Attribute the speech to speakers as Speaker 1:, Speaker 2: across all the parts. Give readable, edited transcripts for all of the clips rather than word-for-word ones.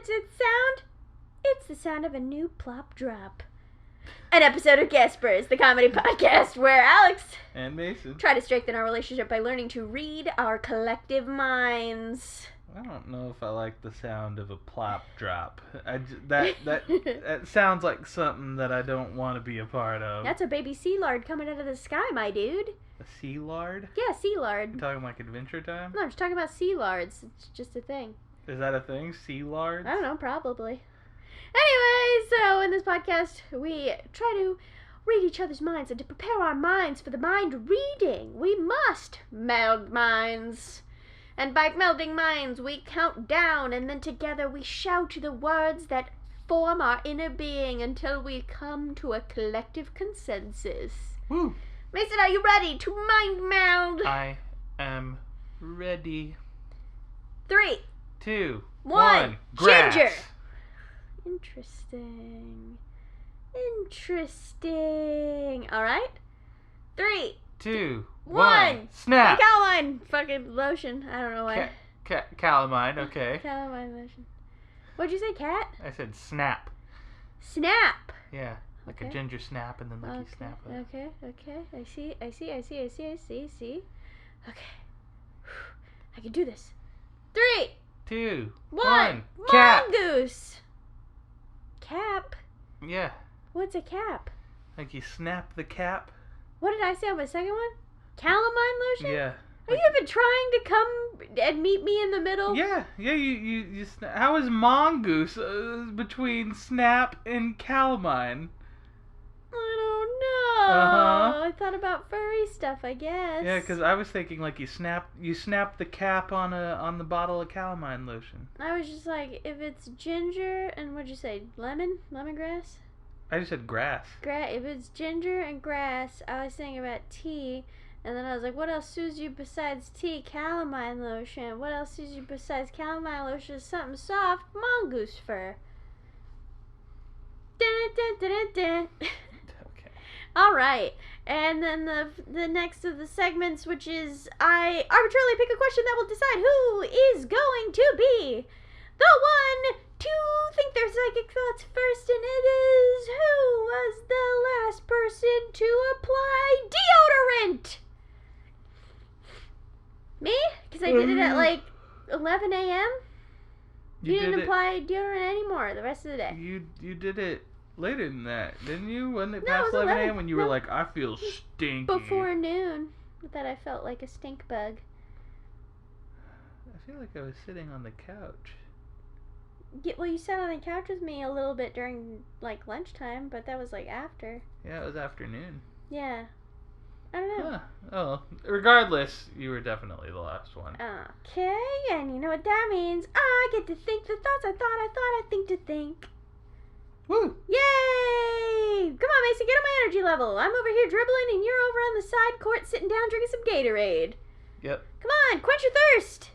Speaker 1: what's its sound? It's the sound of a new plop drop. An episode of GuESPers, the comedy podcast where Alex
Speaker 2: and Mason
Speaker 1: try to strengthen our relationship by learning to read our collective minds.
Speaker 2: I don't know if I like the sound of a plop drop. That sounds like something that I don't want to be a part of.
Speaker 1: That's a baby sea lard coming out of the sky, my dude.
Speaker 2: A sea lard?
Speaker 1: Yeah, sea lard.
Speaker 2: You talking like Adventure Time?
Speaker 1: No, I'm just talking about sea lards. It's just a thing.
Speaker 2: Is that a thing? Sea lards?
Speaker 1: I don't know, probably. Anyway, so in this podcast, we try to read each other's minds, and to prepare our minds for the mind reading, we must meld minds. And by melding minds, we count down, and then together we shout the words that form our inner being until we come to a collective consensus.
Speaker 2: Woo!
Speaker 1: Mason, are you ready to mind meld?
Speaker 2: I am ready.
Speaker 1: 3,
Speaker 2: 2,
Speaker 1: 1,
Speaker 2: grass.
Speaker 1: ginger! Interesting. Alright. 3,
Speaker 2: 2,
Speaker 1: 1,
Speaker 2: snap!
Speaker 1: Calamine fucking lotion. I don't know why.
Speaker 2: Calamine, okay.
Speaker 1: Calamine lotion. What'd you say, cat?
Speaker 2: I said snap.
Speaker 1: Snap.
Speaker 2: Yeah, like
Speaker 1: Okay.
Speaker 2: a ginger snap and then like you snap it.
Speaker 1: Okay. I see. Okay. I can do this. 3,
Speaker 2: 2,
Speaker 1: 1,
Speaker 2: cap!
Speaker 1: mongoose. Cap?
Speaker 2: Yeah,
Speaker 1: What's a cap?
Speaker 2: like you snap the cap.
Speaker 1: What did I say on my second one? Calamine lotion?
Speaker 2: Yeah.
Speaker 1: Are you even trying to come and meet me in the middle?
Speaker 2: Yeah, you how is mongoose between snap and calamine?
Speaker 1: I don't know. I thought about furry stuff, I guess.
Speaker 2: Yeah, because I was thinking like you snap the cap on the bottle of calamine lotion.
Speaker 1: I was just like, if it's ginger and what'd you say, lemongrass?
Speaker 2: I just said grass.
Speaker 1: If it's ginger and grass, I was thinking about tea, and then I was like, what else soothes you besides tea? Calamine lotion. What else soothes you besides calamine lotion? Something soft, mongoose fur. Dun-dun-dun-dun-dun.
Speaker 2: Okay.
Speaker 1: All right, and then the next of the segments, which is I arbitrarily pick a question that will decide who is going to be the one to think their psychic thoughts first, and it is who was the last person to apply deodorant? Me? Because I did it at like 11 a.m. You didn't apply deodorant anymore the rest of the day.
Speaker 2: You did it later than that, didn't you? Wasn't it
Speaker 1: No,
Speaker 2: past
Speaker 1: it was
Speaker 2: 11
Speaker 1: 11.
Speaker 2: a.m. when you were like, I feel stinky?
Speaker 1: Before noon, that I felt like a stink bug.
Speaker 2: I feel like I was sitting on the couch.
Speaker 1: Well, you sat on the couch with me a little bit during, like, lunchtime, but that was, like, after.
Speaker 2: Yeah, it was afternoon.
Speaker 1: Yeah. I don't know.
Speaker 2: Huh. Oh, regardless, you were definitely the last one.
Speaker 1: Okay, and you know what that means. I get to think the thoughts I thought I'd think to think.
Speaker 2: Woo!
Speaker 1: Yay! Come on, Mason, get on my energy level. I'm over here dribbling, and you're over on the side court sitting down drinking some Gatorade.
Speaker 2: Yep.
Speaker 1: Come on, quench your thirst.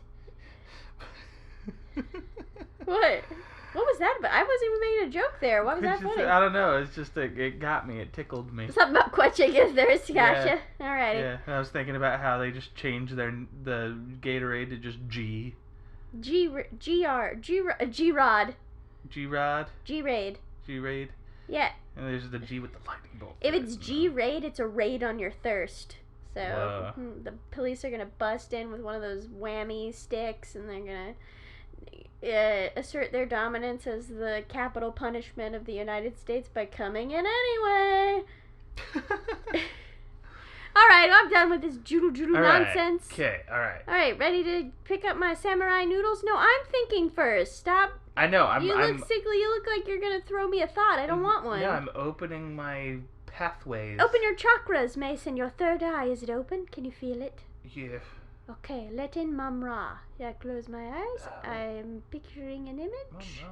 Speaker 1: What? What was that about? I wasn't even making a joke there. Why was that funny?
Speaker 2: I don't know. It's just it got me. It tickled me.
Speaker 1: Something about quenching your thirst. Gotcha.
Speaker 2: Yeah.
Speaker 1: Alrighty.
Speaker 2: Yeah, and I was thinking about how they just changed the Gatorade to just G.
Speaker 1: G-Rod.
Speaker 2: G-Rod.
Speaker 1: G-Raid.
Speaker 2: G-Raid.
Speaker 1: Yeah.
Speaker 2: And there's the G with the lightning bolt.
Speaker 1: If it's G-Raid, it's a raid on your thirst. So
Speaker 2: Whoa.
Speaker 1: the police are going to bust in with one of those whammy sticks, and they're going to assert their dominance as the capital punishment of the United States by coming in anyway. Alright, I'm done with this joodle nonsense.
Speaker 2: Okay, alright.
Speaker 1: Alright, ready to pick up my samurai noodles? No, I'm thinking first. Stop.
Speaker 2: I know,
Speaker 1: You look sickly. You look like you're going to throw me a thought. I don't want one.
Speaker 2: No, I'm opening my pathways.
Speaker 1: Open your chakras, Mason. Your third eye. Is it open? Can you feel it?
Speaker 2: Yeah.
Speaker 1: Okay, let in Mamra. Yeah, close my eyes. I'm picturing an image.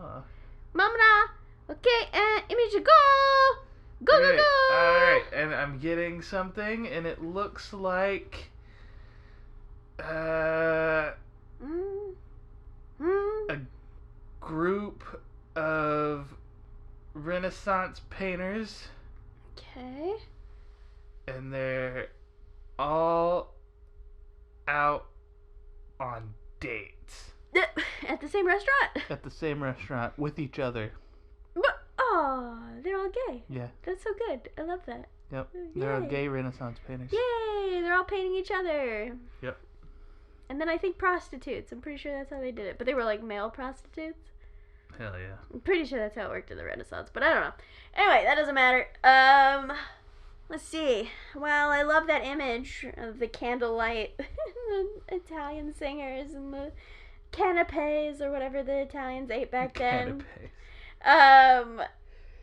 Speaker 1: Mamra. Okay, and image go. Go.
Speaker 2: Alright, and I'm getting something, and it looks like a group of Renaissance painters.
Speaker 1: Okay.
Speaker 2: And they're all out on dates.
Speaker 1: At the same restaurant?
Speaker 2: At the same restaurant with each other.
Speaker 1: Oh, they're all gay.
Speaker 2: Yeah.
Speaker 1: That's so good. I love that.
Speaker 2: Yep. They're all gay Renaissance painters.
Speaker 1: Yay! They're all painting each other.
Speaker 2: Yep.
Speaker 1: And then I think prostitutes. I'm pretty sure that's how they did it. But they were like male prostitutes.
Speaker 2: Hell yeah.
Speaker 1: I'm pretty sure that's how it worked in the Renaissance. But I don't know. Anyway, that doesn't matter. Let's see. Well, I love that image of the candlelight, the Italian singers, and the canapes or whatever the Italians ate back then.
Speaker 2: Canapes.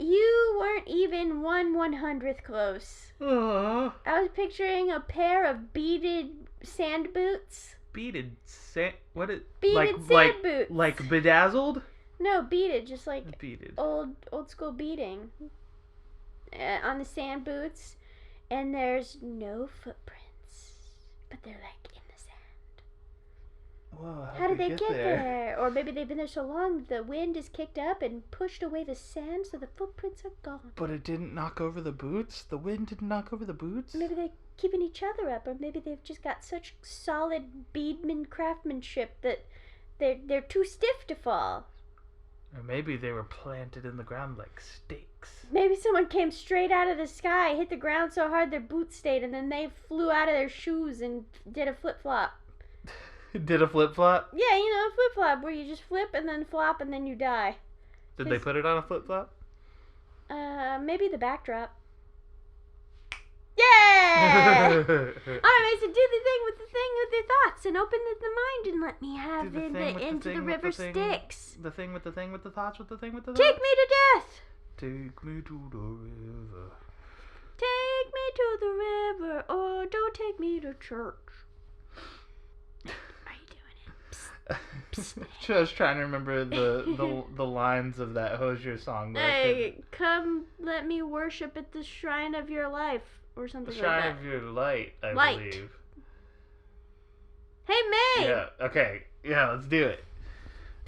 Speaker 1: You weren't even 1/100th close.
Speaker 2: Aww.
Speaker 1: I was picturing a pair of beaded sand boots.
Speaker 2: Beaded sand? What is?
Speaker 1: Beaded sand boots.
Speaker 2: Like bedazzled?
Speaker 1: No, beaded, just like
Speaker 2: beaded.
Speaker 1: old school beading. On the sand boots, and there's no footprints, but they're like in the sand.
Speaker 2: Whoa,
Speaker 1: how did they get there? Or maybe they've been there so long the wind is kicked up and pushed away the sand, so the footprints are gone.
Speaker 2: But it didn't knock over the boots? The wind didn't knock over the boots?
Speaker 1: Maybe they're keeping each other up, or maybe they've just got such solid beadman craftsmanship that they're too stiff to fall.
Speaker 2: Or maybe they were planted in the ground like stakes.
Speaker 1: Maybe someone came straight out of the sky, hit the ground so hard their boots stayed, and then they flew out of their shoes and did a flip-flop.
Speaker 2: Did a flip-flop?
Speaker 1: Yeah, you know, a flip-flop where you just flip and then flop and then you die.
Speaker 2: Did they put it on a flip-flop?
Speaker 1: Maybe the backdrop. Yeah! Alright, Mason, do the thing with your thoughts and open the mind and let me have into the river Styx.
Speaker 2: The thing with the thoughts with the thing with the thoughts?
Speaker 1: Take me to death!
Speaker 2: Take me to the river.
Speaker 1: Take me to the river, or don't take me to church. Are you doing it? Psst, psst.
Speaker 2: I was trying to remember the lines of that Hosier song.
Speaker 1: Hey, come let me worship at the shrine of your life. Or something like that.
Speaker 2: Shrine of your light, I believe.
Speaker 1: Hey, May!
Speaker 2: Yeah, okay. Yeah, let's do it.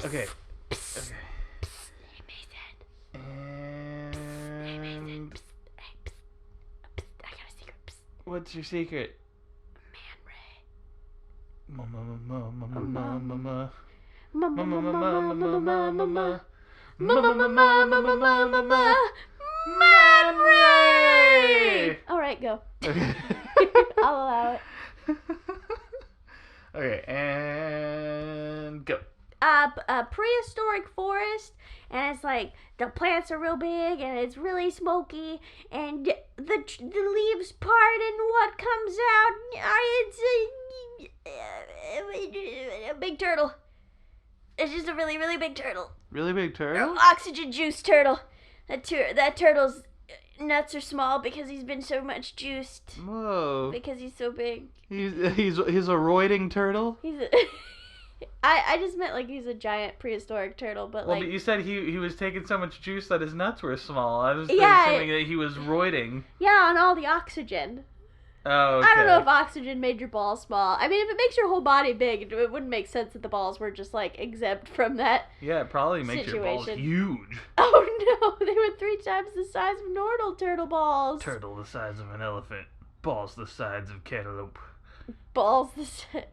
Speaker 2: Okay.
Speaker 1: Psst,
Speaker 2: Okay.
Speaker 1: psst. Hey, Mason.
Speaker 2: And...
Speaker 1: Hey, Mason. Psst. Hey, psst. Psst. I got a secret. Psst.
Speaker 2: What's your secret?
Speaker 1: Man Ray.
Speaker 2: Mama, mama, mama, mama, mama.
Speaker 1: Mama,
Speaker 2: Mama,
Speaker 1: mama,
Speaker 2: mama,
Speaker 1: mama,
Speaker 2: mama,
Speaker 1: mama,
Speaker 2: mama.
Speaker 1: mama, mama, mama, mama. Man Ray! Alright, go.
Speaker 2: Okay.
Speaker 1: I'll allow it.
Speaker 2: Okay, and go.
Speaker 1: A prehistoric forest, and it's like the plants are real big and it's really smoky, and the leaves part, and what comes out it's a big turtle. It's just a really, really big turtle.
Speaker 2: Really big turtle?
Speaker 1: Oxygen juice turtle. That turtle's nuts are small because he's been so much juiced.
Speaker 2: Whoa.
Speaker 1: Because he's so big.
Speaker 2: He's a roiding turtle?
Speaker 1: I just meant like he's a giant prehistoric turtle, but
Speaker 2: Well,
Speaker 1: like...
Speaker 2: but you said he was taking so much juice that his nuts were small. I was
Speaker 1: Yeah,
Speaker 2: assuming that he was roiding.
Speaker 1: Yeah, on all the oxygen.
Speaker 2: Oh, okay.
Speaker 1: I don't know if oxygen made your balls small. I mean, if it makes your whole body big, it wouldn't make sense that the balls were just like exempt from that.
Speaker 2: Yeah, it probably makes your balls
Speaker 1: situation.
Speaker 2: huge.
Speaker 1: Oh no, they were 3 times the size of normal turtle balls.
Speaker 2: Turtle the size of an elephant. Balls the size of cantaloupe.
Speaker 1: Balls the size...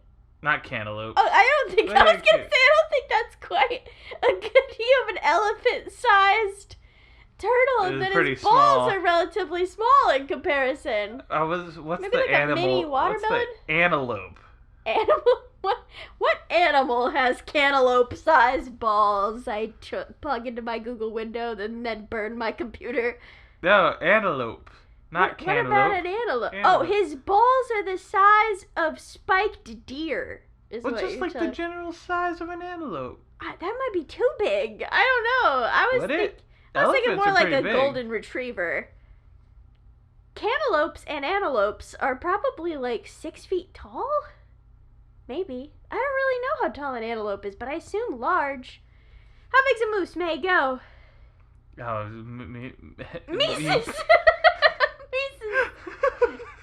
Speaker 2: Not cantaloupe.
Speaker 1: Oh, I was gonna say, I don't think that's quite a good view of an elephant-sized turtle, and then his balls are relatively small in comparison.
Speaker 2: What's
Speaker 1: Maybe
Speaker 2: the
Speaker 1: like
Speaker 2: animal?
Speaker 1: a mini watermelon?
Speaker 2: What's the antelope?
Speaker 1: Animal? What animal has cantaloupe-sized balls? I plug into my Google window and then burn my computer.
Speaker 2: No, antelope. Not cantaloupe.
Speaker 1: What about an antelope? Oh, his balls are the size of spiked deer.
Speaker 2: Well, just like the general size of an antelope.
Speaker 1: That might be too big. I don't know. I was thinking more like a golden retriever. Cantaloupes and antelopes are probably like 6 feet tall? Maybe. I don't really know how tall an antelope is, but I assume large. How big's a moose, May? Go.
Speaker 2: Oh,
Speaker 1: Mises!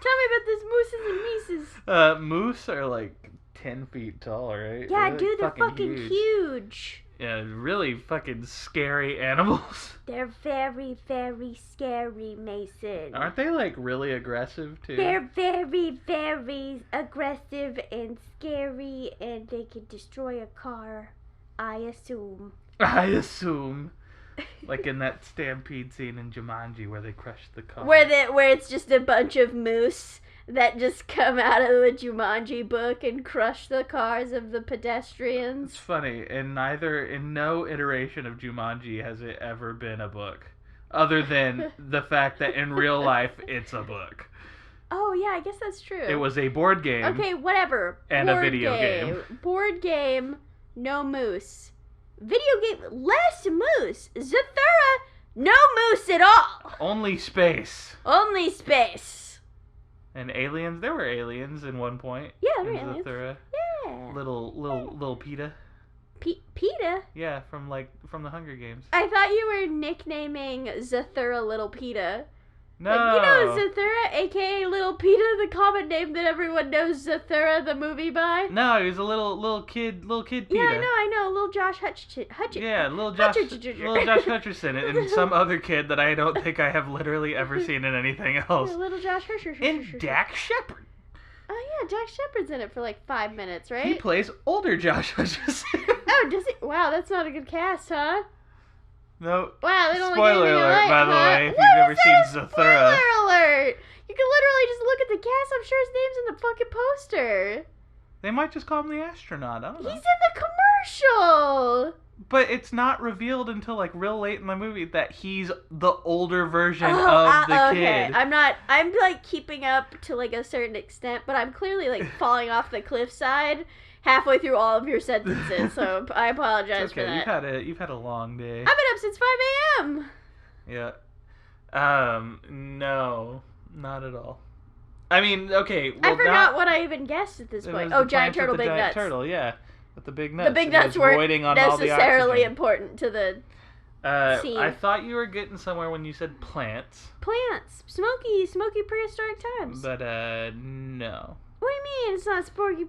Speaker 1: Tell me about this mooses and mises.
Speaker 2: Moose are like 10 feet tall, right?
Speaker 1: Yeah,
Speaker 2: they're
Speaker 1: dude, they're fucking huge.
Speaker 2: Yeah, really fucking scary animals.
Speaker 1: They're very, very scary, Mason.
Speaker 2: Aren't they like really aggressive too?
Speaker 1: They're very, very aggressive and scary, and they can destroy a car. I assume.
Speaker 2: I assume. Like in that stampede scene in Jumanji where they crush the car.
Speaker 1: Where it's just a bunch of moose that just come out of the Jumanji book and crush the cars of the pedestrians.
Speaker 2: It's funny. In no iteration of Jumanji has it ever been a book. Other than the fact that in real life it's a book.
Speaker 1: Oh, yeah, I guess that's true.
Speaker 2: It was a board game.
Speaker 1: Okay, whatever.
Speaker 2: And
Speaker 1: board
Speaker 2: a video game.
Speaker 1: Board game, no moose. Video game, less moose. Zathura, no moose at all.
Speaker 2: Only space.
Speaker 1: Only space.
Speaker 2: And aliens. There were aliens in one point.
Speaker 1: Yeah, there were
Speaker 2: in
Speaker 1: aliens.
Speaker 2: Zathura.
Speaker 1: Yeah.
Speaker 2: Little PETA.
Speaker 1: PETA?
Speaker 2: Yeah, from the Hunger Games.
Speaker 1: I thought you were nicknaming Zathura Little PETA.
Speaker 2: No.
Speaker 1: Like, you know Zathura, aka Little PETA, the common name that everyone knows Zathura the movie by?
Speaker 2: No, he was a little kid PETA.
Speaker 1: Yeah, I know. Little Josh Hutcherson.
Speaker 2: Yeah, little Josh Hutcherson and some other kid that I don't think I have literally ever seen in anything else.
Speaker 1: Yeah, little Josh Hutcherson.
Speaker 2: And Dak Shepard.
Speaker 1: Oh yeah, Dak Shepard's in it for like 5 minutes, right?
Speaker 2: He plays older Josh Hutcherson.
Speaker 1: Oh, does he? Wow, that's not a good cast, huh?
Speaker 2: No.
Speaker 1: Wow, they don't
Speaker 2: Spoiler
Speaker 1: look anything
Speaker 2: alert,
Speaker 1: alike,
Speaker 2: by the
Speaker 1: huh?
Speaker 2: way, if
Speaker 1: What
Speaker 2: you've never
Speaker 1: is
Speaker 2: seen
Speaker 1: that
Speaker 2: Zathura.
Speaker 1: Spoiler alert! You can literally just look at the cast. I'm sure his name's in the fucking poster.
Speaker 2: They might just call him the astronaut. I don't know.
Speaker 1: He's in the commercial.
Speaker 2: But it's not revealed until like real late in the movie that he's the older version of the
Speaker 1: okay.
Speaker 2: kid.
Speaker 1: I'm like keeping up to like a certain extent, but I'm clearly like falling off the cliffside halfway through all of your sentences. So I apologize
Speaker 2: It's okay.
Speaker 1: for that.
Speaker 2: You've had a long day.
Speaker 1: I've been up since 5 a.m.
Speaker 2: Yeah. No, not at all. I mean, okay. Well,
Speaker 1: I forgot what I even guessed at this point. Oh, giant turtle, big nuts.
Speaker 2: Turtle, yeah, with the big nuts.
Speaker 1: The big nuts weren't necessarily important to the scene.
Speaker 2: I thought you were getting somewhere when you said plants.
Speaker 1: Plants, smoky prehistoric times.
Speaker 2: But no.
Speaker 1: What do you mean? It's not sporky.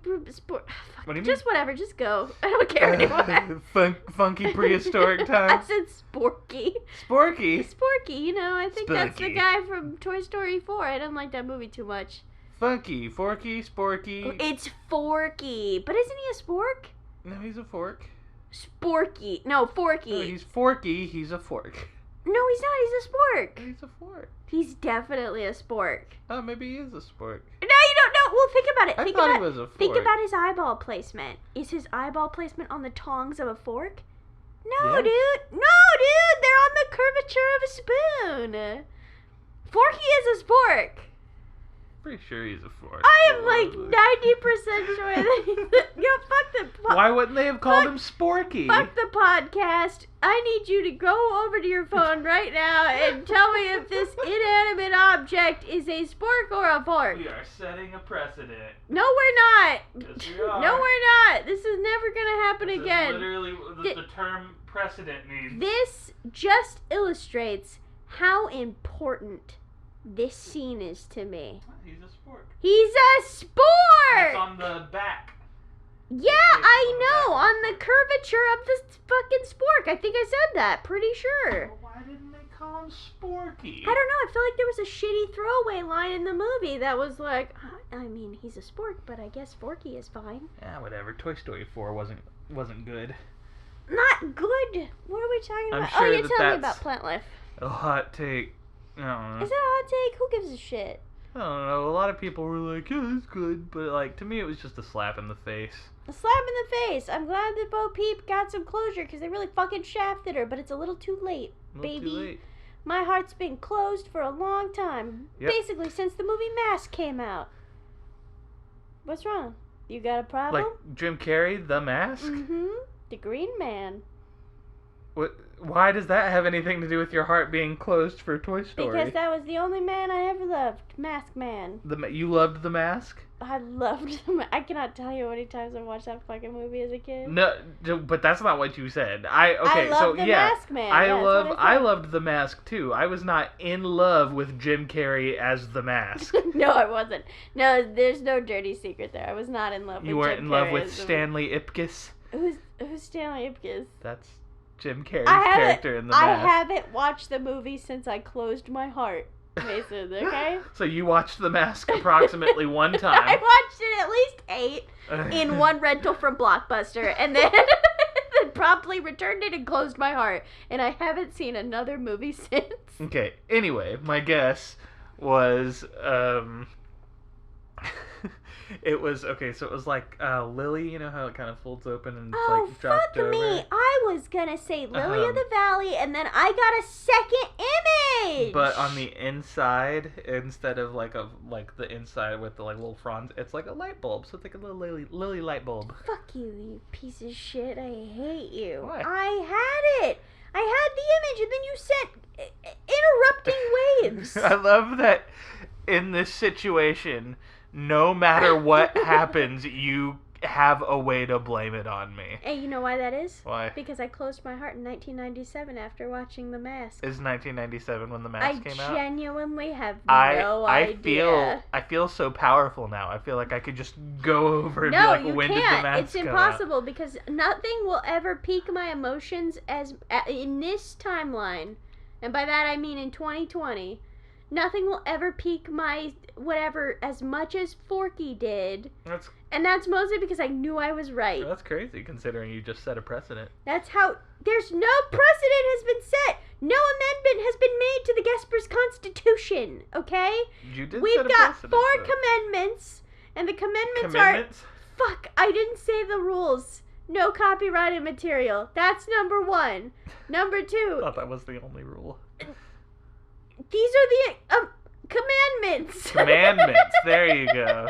Speaker 2: What do you mean?
Speaker 1: Just whatever. Just go. I don't care anymore.
Speaker 2: Funky prehistoric times.
Speaker 1: I said Sporky.
Speaker 2: Sporky.
Speaker 1: Sporky. You know, I think that's the
Speaker 2: Spunky.
Speaker 1: guy from Toy Story 4. I don't like that movie too much.
Speaker 2: Funky, Forky, Sporky.
Speaker 1: It's Forky, but isn't he a spork?
Speaker 2: No, he's a fork.
Speaker 1: Sporky. No, Forky.
Speaker 2: No, he's Forky. He's a fork.
Speaker 1: No, he's not. He's a spork.
Speaker 2: He's a fork.
Speaker 1: He's definitely a spork.
Speaker 2: Oh, maybe he is a spork.
Speaker 1: No, you don't know. Well, think about it.
Speaker 2: I thought he was a fork.
Speaker 1: Think about his eyeball placement. Is his eyeball placement on the tongs of a fork? No,
Speaker 2: Yeah.
Speaker 1: dude. No, dude. They're on the curvature of a spoon. Forky is a spork.
Speaker 2: Pretty sure he's a fork.
Speaker 1: I am like 90% sure that he's fuck the
Speaker 2: Why wouldn't they have called him Sporky?
Speaker 1: Fuck the podcast. I need you to go over to your phone right now and tell me if this inanimate object is a spork or a fork.
Speaker 2: We are setting a precedent.
Speaker 1: No, we're not.
Speaker 2: Yes, we are.
Speaker 1: No, we're not. This is never gonna happen
Speaker 2: This
Speaker 1: again.
Speaker 2: is literally what the term precedent means.
Speaker 1: This just illustrates how important this scene is to me.
Speaker 2: He's a spork.
Speaker 1: He's a spork!
Speaker 2: It's on the back.
Speaker 1: Yeah, I know, on the curvature of the fucking spork. I think I said that, pretty sure.
Speaker 2: Well, why didn't they call him Sporky?
Speaker 1: I don't know, I feel like there was a shitty throwaway line in the movie that was like, I mean, he's a spork, but I guess Forky is fine.
Speaker 2: Yeah, whatever. Toy Story 4 wasn't good.
Speaker 1: Not good? What are we talking
Speaker 2: I'm
Speaker 1: about?
Speaker 2: sure
Speaker 1: You're
Speaker 2: that
Speaker 1: telling me
Speaker 2: that's-
Speaker 1: about plant life.
Speaker 2: A hot take. I don't know.
Speaker 1: Is that a hot take? Who gives a shit?
Speaker 2: I don't know. A lot of people were like, yeah, it's good. But, like, to me, it was just a slap in the face.
Speaker 1: A slap in the face. I'm glad that Bo Peep got some closure because they really fucking shafted her, but it's a little too late,
Speaker 2: A little
Speaker 1: baby.
Speaker 2: too late.
Speaker 1: My heart's been closed for a long time.
Speaker 2: Yep.
Speaker 1: Basically, since the movie Mask came out. What's wrong? You got a problem?
Speaker 2: Like, Jim Carrey, The Mask?
Speaker 1: Mm-hmm. The Green Man.
Speaker 2: What? Why does that have anything to do with your heart being closed for Toy Story?
Speaker 1: Because that was the only man I ever loved. Mask Man.
Speaker 2: You loved The Mask?
Speaker 1: I loved him. I cannot tell you how many times I watched that fucking movie as a kid.
Speaker 2: No, but that's not what you said.
Speaker 1: I love the Mask Man.
Speaker 2: I
Speaker 1: Yeah, that's what
Speaker 2: I
Speaker 1: said.
Speaker 2: loved The Mask too. I was not in love with Jim Carrey as The Mask.
Speaker 1: No, I wasn't. No, there's no dirty secret there. I was not in love with
Speaker 2: You weren't
Speaker 1: Jim
Speaker 2: in love
Speaker 1: Carrey
Speaker 2: with
Speaker 1: as the-
Speaker 2: Stanley Ipkiss?
Speaker 1: Who's Stanley Ipkiss?
Speaker 2: That's Jim Carrey's
Speaker 1: I
Speaker 2: character in The
Speaker 1: I
Speaker 2: Mask.
Speaker 1: haven't watched the movie since I closed my heart, Mason, okay?
Speaker 2: So you watched The Mask approximately one
Speaker 1: I
Speaker 2: time.
Speaker 1: watched it at least 8 in one rental from Blockbuster, and then the promptly returned it and closed my heart. And I haven't seen another movie since.
Speaker 2: Okay, anyway, my guess was, it was, okay, so it was like, Lily, you know how it kind of folds open and it's like dropped
Speaker 1: fuck
Speaker 2: over?
Speaker 1: me. I was gonna say Lily of the Valley, and then I got a second image.
Speaker 2: But on the inside, instead of like the inside with the like little fronds, it's like a light bulb. So it's like a little lily light bulb.
Speaker 1: Fuck you, you piece of shit. I hate you.
Speaker 2: Why?
Speaker 1: I had it. I had the image, and then you sent interrupting waves.
Speaker 2: I love that in this situation, no matter what happens, you have a way to blame it on me.
Speaker 1: And you know why that is?
Speaker 2: Why?
Speaker 1: Because I closed my heart in 1997 after watching The Mask.
Speaker 2: Is 1997 when The Mask came out?
Speaker 1: I genuinely have no idea.
Speaker 2: I feel so powerful now. I feel like I could just go over and be
Speaker 1: No,
Speaker 2: like,
Speaker 1: you
Speaker 2: when
Speaker 1: can't.
Speaker 2: did The Mask
Speaker 1: It's
Speaker 2: come
Speaker 1: impossible because nothing will ever pique my emotions as in this timeline. And by that I mean in 2020. Nothing will ever pique my whatever as much as Forky did. And that's mostly because I knew I was right.
Speaker 2: That's crazy considering you just set a precedent.
Speaker 1: That's how... There's no precedent has been set. No amendment has been made to the GuESPers Constitution, okay?
Speaker 2: You did
Speaker 1: We've
Speaker 2: set a
Speaker 1: got
Speaker 2: precedent,
Speaker 1: 4
Speaker 2: though.
Speaker 1: commandments, and the commandments
Speaker 2: Commitments?
Speaker 1: are... Fuck, I didn't say the rules. No copyrighted material. That's number 1. Number 2...
Speaker 2: I thought that was the only rule.
Speaker 1: These are the commandments.
Speaker 2: Commandments. There you go.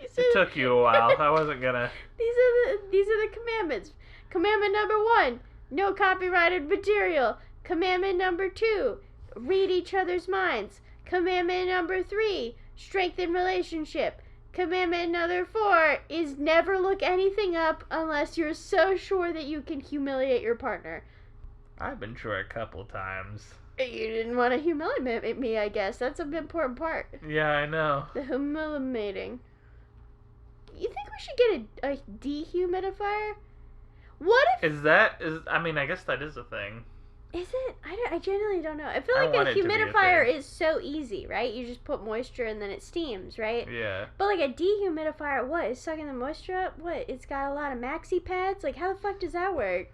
Speaker 2: It took you a while. I wasn't gonna.
Speaker 1: These are the commandments. Commandment number 1: no copyrighted material. Commandment number 2: read each other's minds. Commandment number 3: strengthen relationship. Commandment number 4 is never look anything up unless you're so sure that you can humiliate your partner.
Speaker 2: I've been sure a couple times.
Speaker 1: You didn't want to humiliate me, I guess. That's an important part.
Speaker 2: Yeah, I know.
Speaker 1: The humiliating. You think we should get a dehumidifier? What if...
Speaker 2: I mean, I guess that is a thing.
Speaker 1: Is it? I genuinely don't know. I feel like
Speaker 2: want
Speaker 1: a
Speaker 2: it to be a
Speaker 1: humidifier
Speaker 2: thing.
Speaker 1: is so easy, right? You just put moisture and then it steams, right?
Speaker 2: Yeah.
Speaker 1: But like a dehumidifier, what? Is sucking the moisture up? What? It's got a lot of maxi pads? Like, how the fuck does that work?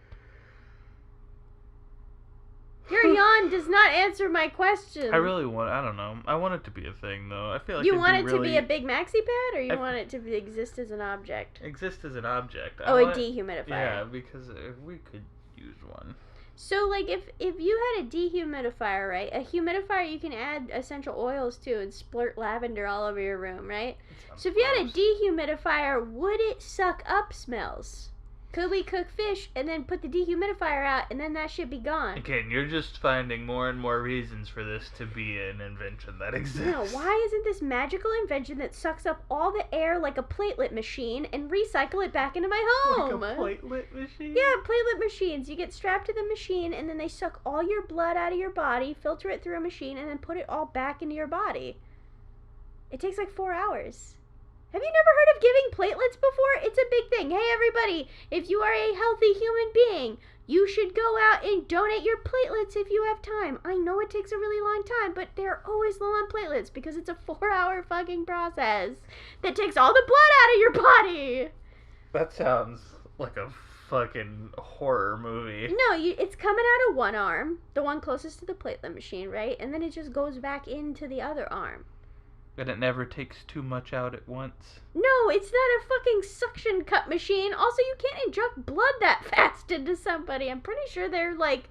Speaker 1: Your yawn does not answer my question.
Speaker 2: I don't know. I want it to be a thing, though. I feel like
Speaker 1: You
Speaker 2: it'd
Speaker 1: want
Speaker 2: be
Speaker 1: it
Speaker 2: really
Speaker 1: to be a big maxi pad, or you want it to exist as an object?
Speaker 2: exist as an object.
Speaker 1: Oh, a dehumidifier.
Speaker 2: Yeah, because we could use one.
Speaker 1: So, like, if you had a dehumidifier, right? A humidifier you can add essential oils to and splurt lavender all over your room, right? So if you had a dehumidifier, would it suck up smells? Could we cook fish and then put the dehumidifier out and then that should be gone?
Speaker 2: Again, you're just finding more and more reasons for this to be an invention that exists.
Speaker 1: No, why isn't this magical invention that sucks up all the air like a platelet machine and recycle it back into my home?
Speaker 2: Like a platelet machine?
Speaker 1: Yeah, platelet machines. You get strapped to the machine and then they suck all your blood out of your body, filter it through a machine, and then put it all back into your body. It takes like 4 hours. Have you never heard of giving platelets before? It's a big thing. Hey, everybody, if you are a healthy human being, you should go out and donate your platelets if you have time. I know it takes a really long time, but they're always low on platelets because it's a 4-hour fucking process that takes all the blood out of your body.
Speaker 2: That sounds like a fucking horror movie.
Speaker 1: No, it's coming out of one arm, the one closest to the platelet machine, right? And then it just goes back into the other arm.
Speaker 2: And it never takes too much out at once.
Speaker 1: No, it's not a fucking suction cup machine. Also, you can't inject blood that fast into somebody. I'm pretty sure their, like,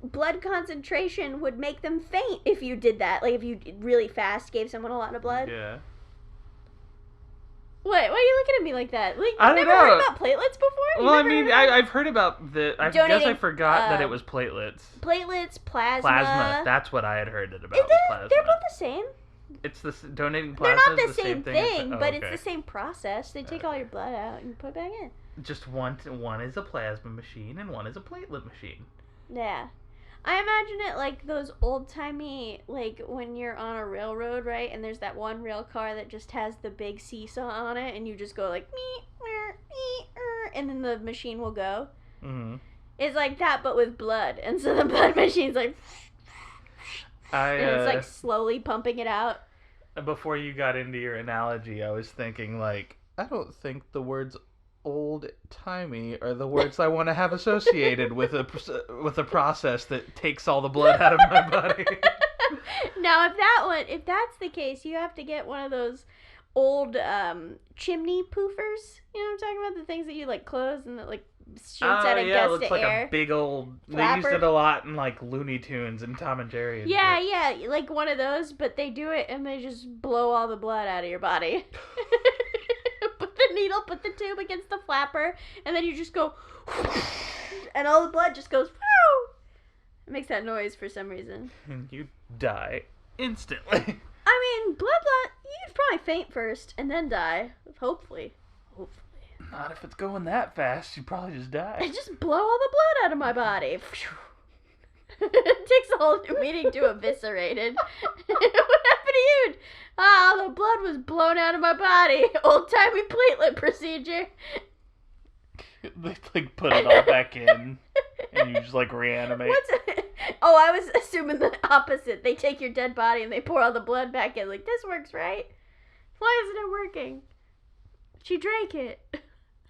Speaker 1: blood concentration would make them faint if you did that. Like, if you really fast gave someone a lot of blood.
Speaker 2: Yeah.
Speaker 1: What? Why are you looking at me like that? Like,
Speaker 2: I
Speaker 1: you've
Speaker 2: don't
Speaker 1: never heard
Speaker 2: know.
Speaker 1: about platelets before?
Speaker 2: Well, I mean, I've heard about the... I guess I
Speaker 1: Donating,
Speaker 2: forgot that it was platelets.
Speaker 1: Platelets, plasma.
Speaker 2: Plasma. That's what I had heard it about. Plasma.
Speaker 1: They're both the same.
Speaker 2: It's donating
Speaker 1: They're
Speaker 2: plasma.
Speaker 1: not
Speaker 2: is
Speaker 1: the same
Speaker 2: thing,
Speaker 1: thing,
Speaker 2: okay.
Speaker 1: but it's the same process. They take all your blood out and put it back in.
Speaker 2: Just one is a plasma machine and one is a platelet machine.
Speaker 1: Yeah. I imagine it like those old-timey, like, when you're on a railroad, right? And there's that one rail car that just has the big seesaw on it, and you just go like, and then the machine will go.
Speaker 2: Mm-hmm.
Speaker 1: It's like that, but with blood. And so the blood machine's like... and it's like slowly pumping it out.
Speaker 2: Before you got into your analogy, I was thinking, like, I don't think the words old-timey are the words I want to have associated with a process that takes all the blood out of my body.
Speaker 1: Now, if that's the case, you have to get one of those old chimney poofers. You know what I'm talking about? The things that you like close and that like shoots out a gust
Speaker 2: it looks
Speaker 1: of
Speaker 2: like
Speaker 1: air.
Speaker 2: a big old.
Speaker 1: Flapper.
Speaker 2: They used it a lot in like Looney Tunes and Tom and Jerry. And
Speaker 1: Yeah,
Speaker 2: shit.
Speaker 1: yeah, like one of those, but they do it and they just blow all the blood out of your body. Put the needle, put the tube against the flapper, and then you just go, and all the blood just goes. It makes that noise for some reason.
Speaker 2: And you die instantly.
Speaker 1: I mean, blood loss, you'd probably faint first and then die. Hopefully.
Speaker 2: Not if it's going that fast. You probably just die.
Speaker 1: I just blow all the blood out of my body. It takes a whole new meeting to eviscerate it. What happened to you? The blood was blown out of my body. Old-timey platelet procedure.
Speaker 2: They like put it all back in, and you just like reanimate.
Speaker 1: Oh, I was assuming the opposite. They take your dead body and they pour all the blood back in. Like, this works, right? Why isn't it working? She drank it.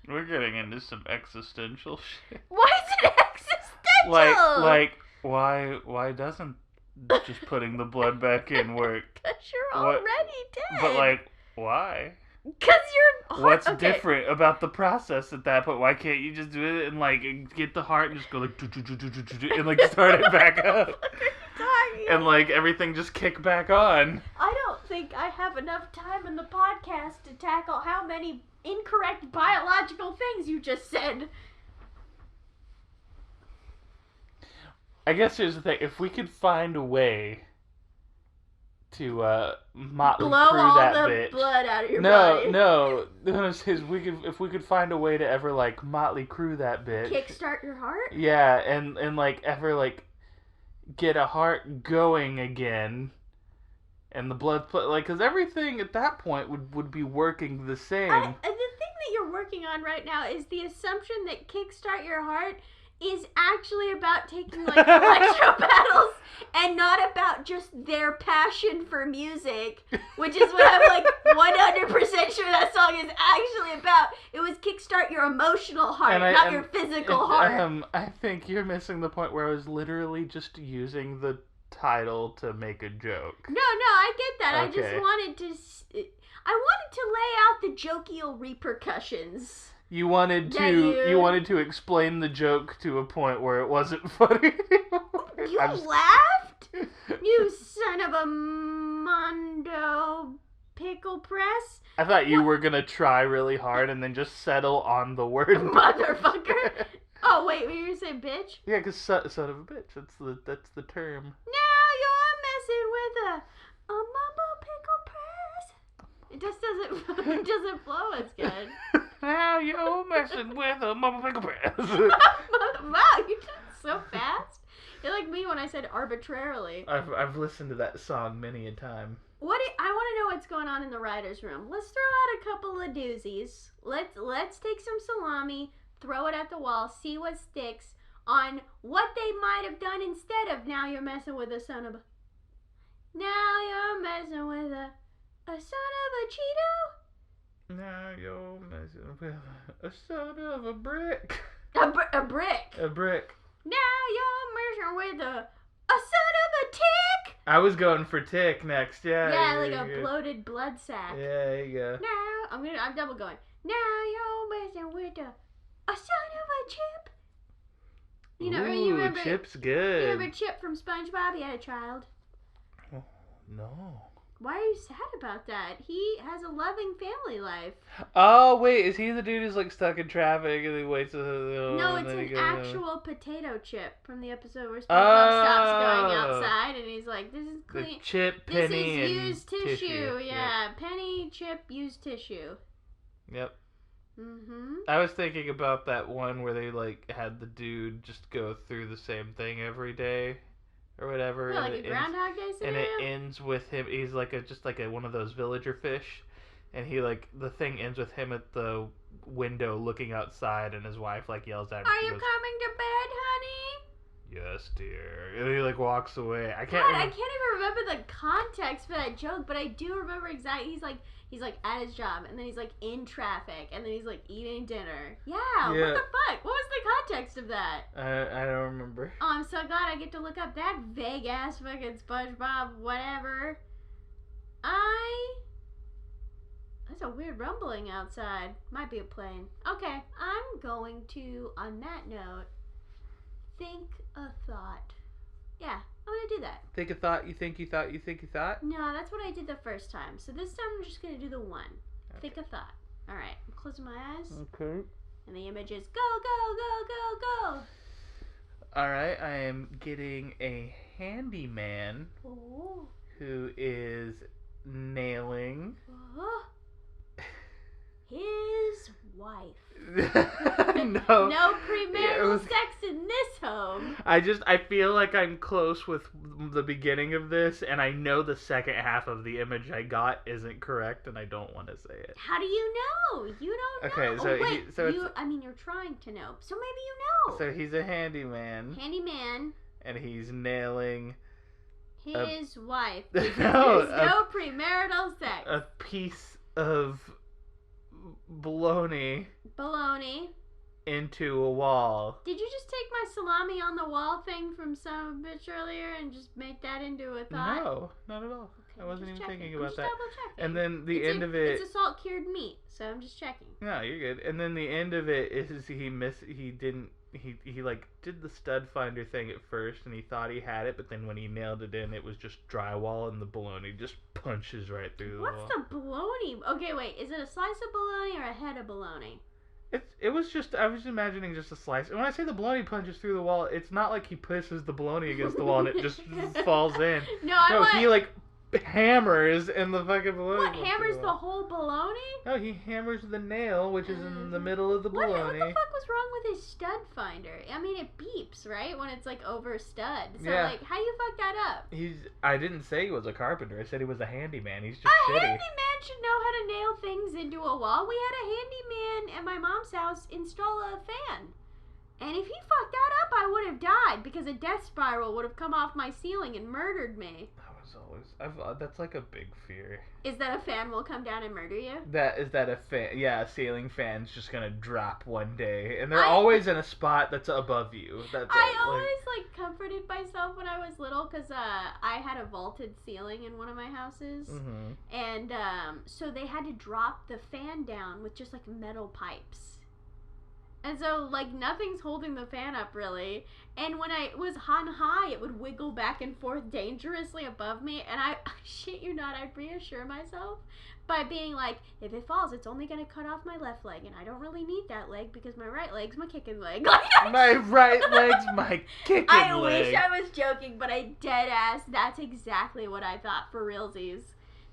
Speaker 2: We're getting into some existential shit.
Speaker 1: Why is it existential?
Speaker 2: Like why doesn't just putting the blood back in work?
Speaker 1: Because you're already dead.
Speaker 2: But like, why?
Speaker 1: Because you're...
Speaker 2: What's different about the process at that point? Why can't you just do it and like get the heart and just go like and like start it back up? And like everything just kick back on.
Speaker 1: I don't think I have enough time in the podcast to tackle how many incorrect biological things you just said.
Speaker 2: I guess here's the thing: if we could find a way to motley crew that bitch,
Speaker 1: blow all the blood out of your body.
Speaker 2: No. If we could find a way to ever like motley crew that bitch,
Speaker 1: kickstart your heart.
Speaker 2: Yeah, and like ever like get a heart going again, and the blood like because everything at that point would be working the same.
Speaker 1: The thing that you're working on right now is the assumption that kickstart your heart is actually about taking like electro battles and not about just their passion for music, which is what I'm like 100% sure that song is actually about. It was kickstart your emotional heart, not your physical heart.
Speaker 2: I think you're missing the point where I was literally just using the title to make a joke.
Speaker 1: No, I get that.
Speaker 2: Okay.
Speaker 1: I just wanted to lay out the jokial repercussions.
Speaker 2: You wanted to explain the joke to a point where it wasn't funny anymore.
Speaker 1: You laughed? You son of a Mondo pickle press?
Speaker 2: I thought you were gonna try really hard and then just settle on the word
Speaker 1: motherfucker. Oh wait, were you gonna say bitch?
Speaker 2: Yeah, because son of a bitch. That's the term.
Speaker 1: Now you're messing with a Mondo pickle press. It just doesn't flow as good.
Speaker 2: Now you're messing with a motherfucker press.
Speaker 1: Wow, you did it so fast. You're like me when I said arbitrarily.
Speaker 2: I've listened to that song many a time.
Speaker 1: I want to know what's going on in the writer's room. Let's throw out a couple of doozies. Let's take some salami, throw it at the wall, see what sticks on what they might have done instead of now you're messing with a son of a... Now you're messing with a son of a Cheeto?
Speaker 2: Now you're messing with a son of a brick.
Speaker 1: A brick.
Speaker 2: A brick.
Speaker 1: Now you're messing with a son of a tick.
Speaker 2: I was going for tick next. Yeah.
Speaker 1: Yeah, like a bloated blood sac.
Speaker 2: Yeah, there you go.
Speaker 1: Now I'm double going. Now you're messing with a son of a chip. You know, you remember
Speaker 2: Chip's good.
Speaker 1: You remember Chip from SpongeBob? He had a child.
Speaker 2: Oh, no.
Speaker 1: Why are you sad about that? He has a loving family life.
Speaker 2: Oh, wait, is he the dude who's like stuck in traffic and he waits?
Speaker 1: No, it's an actual potato chip from the episode where SpongeBob stops going outside and he's like, "This is clean.
Speaker 2: The chip, penny,
Speaker 1: this is used tissue.
Speaker 2: tissue.
Speaker 1: Yeah, penny, chip, used tissue."
Speaker 2: Yep.
Speaker 1: Mm-hmm.
Speaker 2: I was thinking about that one where they like had the dude just go through the same thing every day. Or whatever.
Speaker 1: Yeah, like a Groundhog Day scenario?
Speaker 2: And it ends with him. He's like one of those villager fish, and he like the thing ends with him at the window looking outside, and his wife like yells at him.
Speaker 1: Are you coming to bed, honey?
Speaker 2: best, dear. And he like walks away. I can't.
Speaker 1: God, I can't even remember the context for that joke, but I do remember exactly. He's like at his job, and then he's like in traffic, and then he's like eating dinner. Yeah. What the fuck? What was the context of that?
Speaker 2: I don't remember.
Speaker 1: Oh, I'm so glad I get to look up that vague ass fucking SpongeBob whatever. That's a weird rumbling outside. Might be a plane. Okay, I'm going to, on that note, think a thought. Yeah, I'm gonna do that.
Speaker 2: Think a thought, you think you thought, you think you thought?
Speaker 1: No, that's what I did the first time. So this time I'm just gonna do the one. Okay. Think a thought. Alright, I'm closing my eyes.
Speaker 2: Okay.
Speaker 1: And the image is go, go, go, go, go.
Speaker 2: Alright, I am getting a handyman who is nailing
Speaker 1: his wife.
Speaker 2: No.
Speaker 1: No premarital sex in this home.
Speaker 2: I feel like I'm close with the beginning of this, and I know the second half of the image I got isn't correct, and I don't want to say it.
Speaker 1: How do you know? You don't know.
Speaker 2: Okay, so
Speaker 1: you're trying to know. So maybe you know.
Speaker 2: So he's a handyman.
Speaker 1: Handyman.
Speaker 2: And he's nailing
Speaker 1: his wife.
Speaker 2: There's
Speaker 1: no premarital sex.
Speaker 2: A piece of bologna into a wall.
Speaker 1: Did you just take my salami on the wall thing from some bitch earlier and just make that into a thought?
Speaker 2: No, not at all. Okay, I wasn't even thinking about that.
Speaker 1: Double-checking.
Speaker 2: And then the end of it.
Speaker 1: It's a salt cured meat, so I'm just checking.
Speaker 2: No, you're good. And then the end of it is he like did the stud finder thing at first, and he thought he had it, but then when he nailed it in, it was just drywall, and the bologna just punches right through the wall.
Speaker 1: What's the bologna? Okay, wait. Is it a slice of bologna or a head of bologna?
Speaker 2: It was just, I was imagining just a slice. And when I say the bologna punches through the wall, it's not like he pushes the bologna against the wall and it just falls in. No, he like hammers and the fucking bologna.
Speaker 1: What, hammers the whole bologna?
Speaker 2: No, he hammers the nail, which is in the middle of the bologna.
Speaker 1: What the fuck was wrong with his stud finder? I mean, it beeps, right? When it's like over stud. So like, how you fuck that up?
Speaker 2: I didn't say he was a carpenter. I said he was a handyman. He's just shitty.
Speaker 1: A handyman should know how to nail things into a wall. We had a handyman at my mom's house install a fan. And if he fucked that up, I would have died because a death spiral would have come off my ceiling and murdered me. That's like a big fear. Is that a fan will come down and murder you?
Speaker 2: A fan? Yeah, a ceiling fan's just gonna drop one day, and they're always in a spot that's above you.
Speaker 1: I always comforted myself when I was little because I had a vaulted ceiling in one of my houses, and so they had to drop the fan down with just like metal pipes. And so, nothing's holding the fan up, really. And when I was on high, it would wiggle back and forth dangerously above me. And I shit you not, I'd reassure myself by being like, if it falls, it's only going to cut off my left leg. And I don't really need that leg because my right leg's my kicking leg.
Speaker 2: My right leg's my kicking leg.
Speaker 1: I wish I was joking, but I dead ass, that's exactly what I thought for realsies.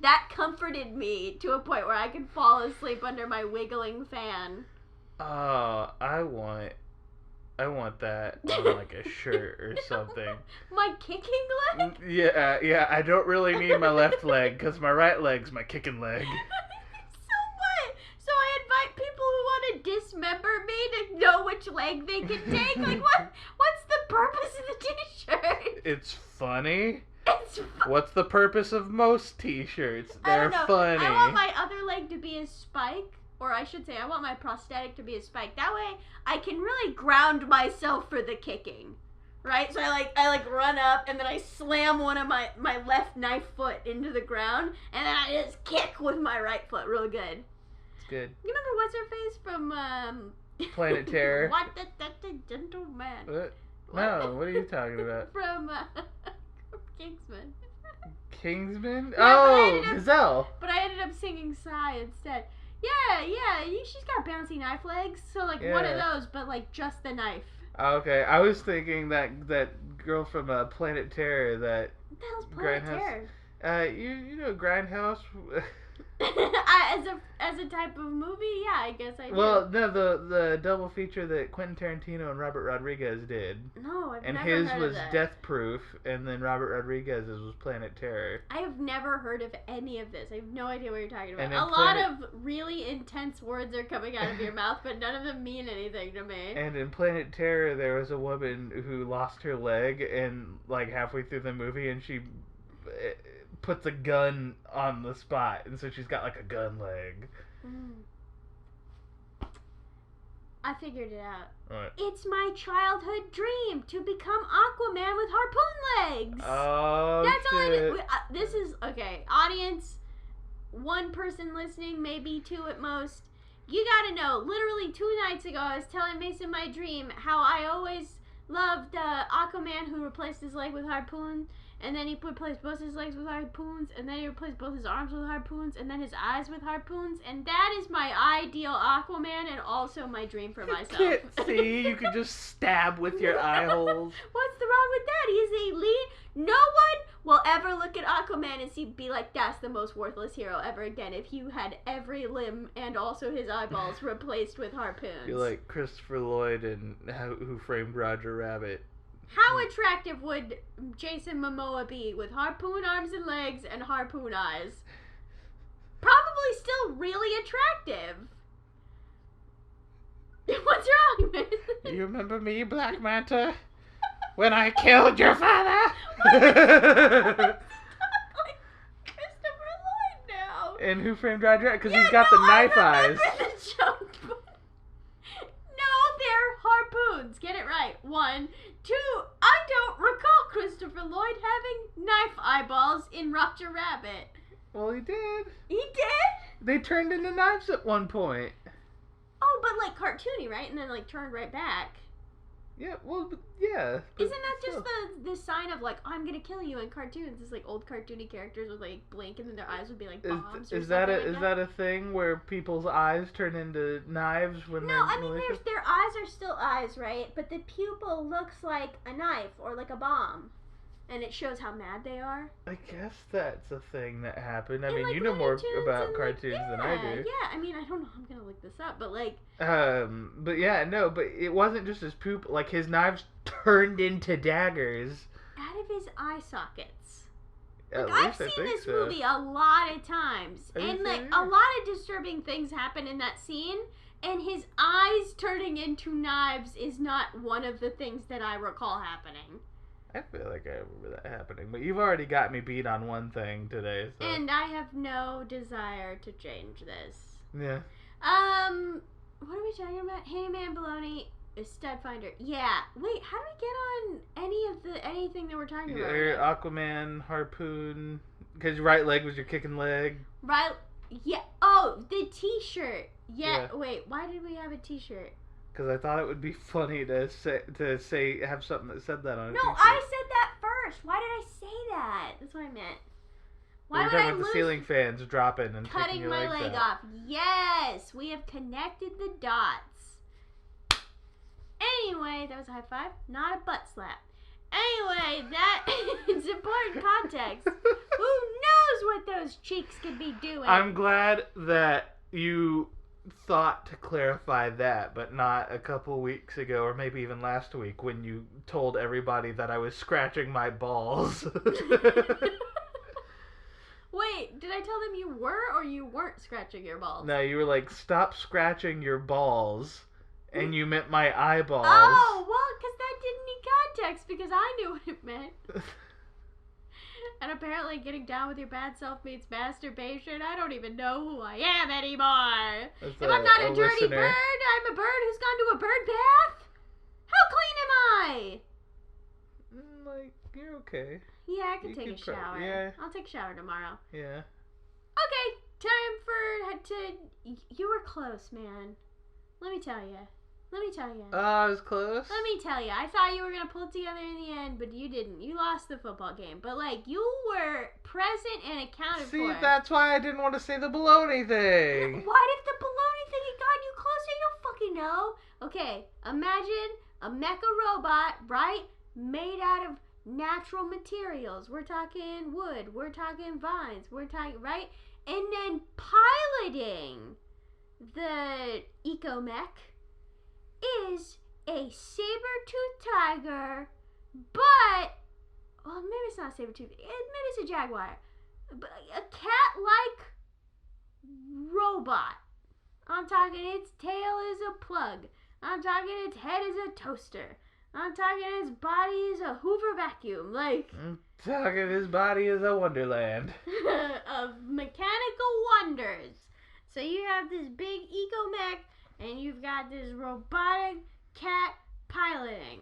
Speaker 1: That comforted me to a point where I could fall asleep under my wiggling fan.
Speaker 2: Oh, I want that on like a shirt or something.
Speaker 1: My kicking leg?
Speaker 2: Yeah, I don't really need my left leg because my right leg's my kicking leg.
Speaker 1: So what? So I invite people who want to dismember me to know which leg they can take? What's the purpose of the t-shirt?
Speaker 2: It's funny. What's the purpose of most t-shirts? They're funny.
Speaker 1: I want my other leg to be a spike. Or I should say, I want my prosthetic to be a spike. That way, I can really ground myself for the kicking, right? So I run up, and then I slam one of my left knife foot into the ground, and then I just kick with my right foot real good.
Speaker 2: It's good.
Speaker 1: You remember what's her face from
Speaker 2: Planet Terror?
Speaker 1: What the gentleman?
Speaker 2: What? No, what are you talking about?
Speaker 1: From Kingsman.
Speaker 2: Kingsman?
Speaker 1: Yeah,
Speaker 2: Gazelle.
Speaker 1: But I ended up singing Psy instead. Yeah, she's got bouncy knife legs, so one of those, but just the knife.
Speaker 2: Okay, I was thinking that girl from Planet Terror, that
Speaker 1: what the hell's Planet Terror?
Speaker 2: You know Grindhouse?
Speaker 1: as a type of movie, yeah, I guess I do.
Speaker 2: Well, no, the double feature that Quentin Tarantino and Robert Rodriguez did.
Speaker 1: No, I've
Speaker 2: And
Speaker 1: never
Speaker 2: his
Speaker 1: heard
Speaker 2: was
Speaker 1: of that.
Speaker 2: Death Proof, and then Robert Rodriguez's was Planet Terror.
Speaker 1: I have never heard of any of this. I have no idea what you're talking about.
Speaker 2: And
Speaker 1: A lot of really intense words are coming out of your mouth, but none of them mean anything to me.
Speaker 2: And in Planet Terror, there was a woman who lost her leg, and like halfway through the movie, and she puts a gun on the spot, and so she's got like a gun leg.
Speaker 1: I figured it out.
Speaker 2: What?
Speaker 1: It's my childhood dream to become Aquaman with harpoon legs.
Speaker 2: Oh,
Speaker 1: That's
Speaker 2: shit.
Speaker 1: all this is, okay, audience, one person listening, maybe two at most. You gotta know, literally 2 nights ago, I was telling Mason my dream, how I always loved Aquaman who replaced his leg with harpoon, and then he replaced both his legs with harpoons, and then he replaced both his arms with harpoons, and then his eyes with harpoons, and that is my ideal Aquaman, and also my dream for myself.
Speaker 2: You can't see, you can just stab with your eye holes.
Speaker 1: What's the wrong with that? He's elite. No one will ever look at Aquaman and be like, that's the most worthless hero ever again, if you had every limb and also his eyeballs replaced with harpoons.
Speaker 2: You're like Christopher Lloyd in Who Framed Roger Rabbit.
Speaker 1: How attractive would Jason Momoa be with harpoon arms and legs and harpoon eyes? Probably still really attractive. What's wrong, man?
Speaker 2: You remember me, Black Manta? When I killed your father?
Speaker 1: Like Christopher Lloyd now.
Speaker 2: And Who Framed Roger Rabbit? Because he's got the knife eyes.
Speaker 1: I remember the joke, but no, they're harpoons. Get it right. 1, 2. I don't recall Christopher Lloyd having knife eyeballs in Roger Rabbit.
Speaker 2: Well, he did.
Speaker 1: He did?
Speaker 2: They turned into knives at one point.
Speaker 1: Oh, but like cartoony, right? And then like turned right back.
Speaker 2: Yeah, well, yeah.
Speaker 1: Isn't that just the sign of like, oh, I'm gonna kill you in cartoons? It's like old cartoony characters would like blink and then their eyes would be like bombs.
Speaker 2: Is that a thing where people's eyes turn into knives when they're
Speaker 1: I mean,
Speaker 2: malicious?
Speaker 1: their eyes are still eyes, right? But the pupil looks like a knife or like a bomb, and it shows how mad they are.
Speaker 2: I guess that's a thing that happened. I
Speaker 1: And,
Speaker 2: mean,
Speaker 1: like,
Speaker 2: you know
Speaker 1: Looney
Speaker 2: more
Speaker 1: Tunes
Speaker 2: about
Speaker 1: and,
Speaker 2: cartoons
Speaker 1: like,
Speaker 2: than I do.
Speaker 1: Yeah, I mean, I don't know. I'm gonna look this up, but like.
Speaker 2: But yeah, no, but it wasn't just his poop. Like his knives turned into daggers.
Speaker 1: Out of his eye sockets.
Speaker 2: At
Speaker 1: I've
Speaker 2: least I
Speaker 1: seen
Speaker 2: think
Speaker 1: this
Speaker 2: so.
Speaker 1: movie a lot of times,
Speaker 2: Are you
Speaker 1: and like
Speaker 2: serious?
Speaker 1: a lot of disturbing things happen in that scene. And his eyes turning into knives is not one of the things that I recall happening.
Speaker 2: I feel like I remember that happening, but you've already got me beat on one thing today. So.
Speaker 1: And I have no desire to change this.
Speaker 2: Yeah.
Speaker 1: What are we talking about? Handyman Baloney, Stud Finder. Yeah. Wait, how do we get on anything that we're talking about?
Speaker 2: Your Aquaman, harpoon, because your right leg was your kicking leg.
Speaker 1: Right. Yeah. Oh, the T-shirt. Yeah.
Speaker 2: Yeah.
Speaker 1: Wait. Why did we have a T-shirt?
Speaker 2: Because I thought it would be funny to say have something that said that on it.
Speaker 1: No, I said that first. Why did I say that? That's what I meant. Why
Speaker 2: We're
Speaker 1: would
Speaker 2: talking
Speaker 1: I
Speaker 2: about the
Speaker 1: lose
Speaker 2: ceiling fans dropping and taking
Speaker 1: cutting
Speaker 2: your
Speaker 1: my
Speaker 2: legs
Speaker 1: leg
Speaker 2: out.
Speaker 1: off? Yes, we have connected the dots. Anyway, that was a high five, not a butt slap. Anyway, that is important context. Who knows what those cheeks could be doing?
Speaker 2: I'm glad that you thought to clarify that, but not a couple weeks ago, or maybe even last week, when you told everybody that I was scratching my balls.
Speaker 1: Wait, did I tell them you were or you weren't scratching your balls?
Speaker 2: No, you were like, stop scratching your balls, and you meant my eyeballs.
Speaker 1: Oh, well, because that didn't need context, because I knew what it meant. And apparently getting down with your bad self means masturbation. I don't even know who I am anymore.
Speaker 2: That's
Speaker 1: If I'm not a dirty
Speaker 2: listener.
Speaker 1: bird, I'm a bird who's gone to a bird bath. How clean am I?
Speaker 2: Like, you're okay.
Speaker 1: Yeah, I can
Speaker 2: You
Speaker 1: take a
Speaker 2: could pro-
Speaker 1: shower.
Speaker 2: yeah.
Speaker 1: I'll take a shower tomorrow.
Speaker 2: Yeah.
Speaker 1: Okay, time to... You were close, man. Let me tell you.
Speaker 2: I was close.
Speaker 1: Let me tell you, I thought you were going to pull it together in the end, but you didn't. You lost the football game. But, like, you were present and accounted
Speaker 2: See,
Speaker 1: for.
Speaker 2: that's why I didn't want to say the baloney thing.
Speaker 1: What if the baloney thing had gotten you closer? You don't fucking know. Okay, imagine a mecha robot, right? Made out of natural materials. We're talking wood. We're talking vines. We're talking, right? And then piloting the eco-mech is a saber-toothed tiger, but, well, maybe it's not a saber-toothed, maybe it's a jaguar, but a cat-like robot. I'm talking its tail is a plug. I'm talking its head is a toaster. I'm talking its body is a Hoover vacuum. Like,
Speaker 2: I'm talking his body is a wonderland.
Speaker 1: of mechanical wonders. So you have this big eco-mech, and you've got this robotic cat piloting.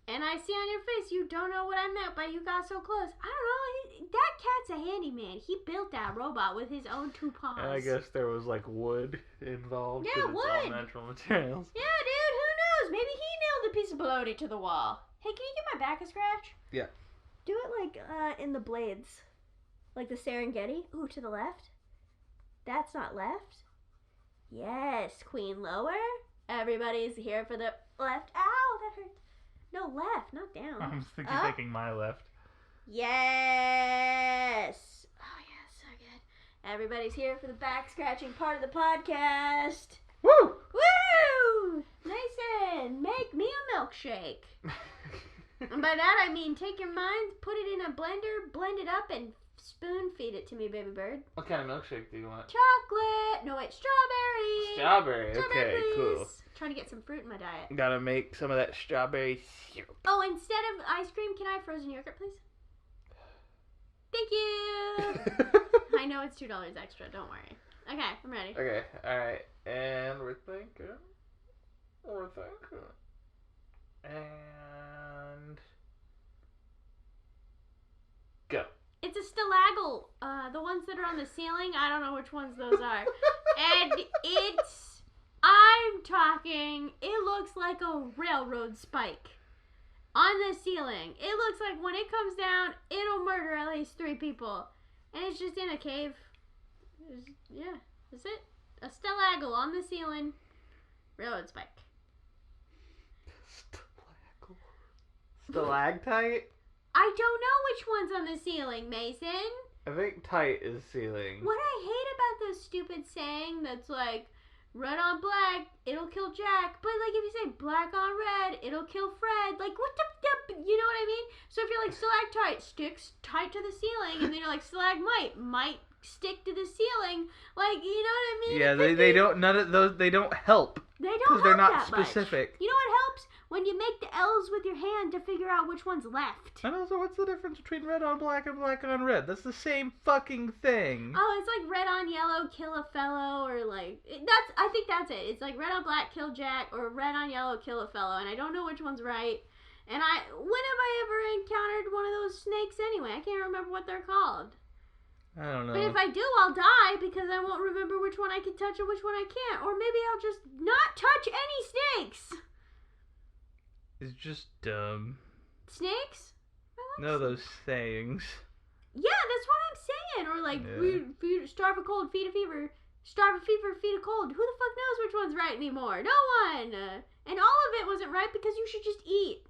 Speaker 1: And I see on your face you don't know what I meant by you got so close. I don't know. That cat's a handyman. He built that robot with his own 2 paws.
Speaker 2: I guess there was like wood involved.
Speaker 1: Yeah,
Speaker 2: 'cause it's all
Speaker 1: wood.
Speaker 2: natural materials.
Speaker 1: Yeah, dude, who knows? Maybe he nailed a piece of bologna to the wall. Hey, can you give my back a scratch?
Speaker 2: Yeah.
Speaker 1: Do it like in the blades. Like the Serengeti. Ooh, to the left. That's not left. Yes, queen lower. Everybody's here for the left. Ow, that hurt. No, left, not down.
Speaker 2: I'm thinking my left.
Speaker 1: Yes. Oh, yeah, so good. Everybody's here for the back scratching part of the podcast.
Speaker 2: Woo!
Speaker 1: Woo! Mason, make me a milkshake. And by that I mean take your mind, put it in a blender, blend it up, and spoon feed it to me, baby bird.
Speaker 2: What kind of milkshake do you want?
Speaker 1: Chocolate. No, wait, strawberry.
Speaker 2: Strawberry.
Speaker 1: Strawberry,
Speaker 2: Okay,
Speaker 1: please.
Speaker 2: cool.
Speaker 1: Trying to get some fruit in my diet.
Speaker 2: Gotta make some of that strawberry syrup.
Speaker 1: Oh, instead of ice cream, can I have frozen yogurt, please? Thank you. I know it's $2 extra. Don't worry. Okay, I'm ready.
Speaker 2: Okay, alright. And we're thinking. And go.
Speaker 1: It's a stalagle. The ones that are on the ceiling, I don't know which ones those are. And I'm talking, it looks like a railroad spike on the ceiling. It looks like when it comes down, it'll murder at least 3 people. And it's just in a cave. Yeah, that's it. A stalagle on the ceiling. Railroad spike.
Speaker 2: Stalactite?
Speaker 1: I don't know which one's on the ceiling, Mason.
Speaker 2: I think tight is ceiling.
Speaker 1: What I hate about this stupid saying that's like, red on black, it'll kill Jack. But like if you say black on red, it'll kill Fred. Like what the, you know what I mean? So if you're like stalactite, sticks tight to the ceiling, and then you're like stalagmite, might stick to the ceiling. Like, you know what I mean?
Speaker 2: Yeah, they don't, none of those, they don't help.
Speaker 1: They don't
Speaker 2: Because
Speaker 1: help
Speaker 2: they're not
Speaker 1: that
Speaker 2: specific.
Speaker 1: much. You know what helps? When you make the L's with your hand to figure out which one's left.
Speaker 2: And also, what's the difference between red on black and black on red? That's the same fucking thing.
Speaker 1: Oh, it's like red on yellow, kill a fellow, or like I think that's it. It's like red on black, kill Jack, or red on yellow, kill a fellow, and I don't know which one's right. And when have I ever encountered one of those snakes anyway? I can't remember what they're called.
Speaker 2: I don't know.
Speaker 1: But if I do, I'll die because I won't remember which one I can touch and which one I can't. Or maybe I'll just not touch any snakes.
Speaker 2: It's just dumb.
Speaker 1: Snakes?
Speaker 2: No, those sayings.
Speaker 1: Yeah, that's what I'm saying. Or like, starve a cold, feed a fever. Starve a fever, feed a cold. Who the fuck knows which one's right anymore? No one. And all of it wasn't right because you should just eat.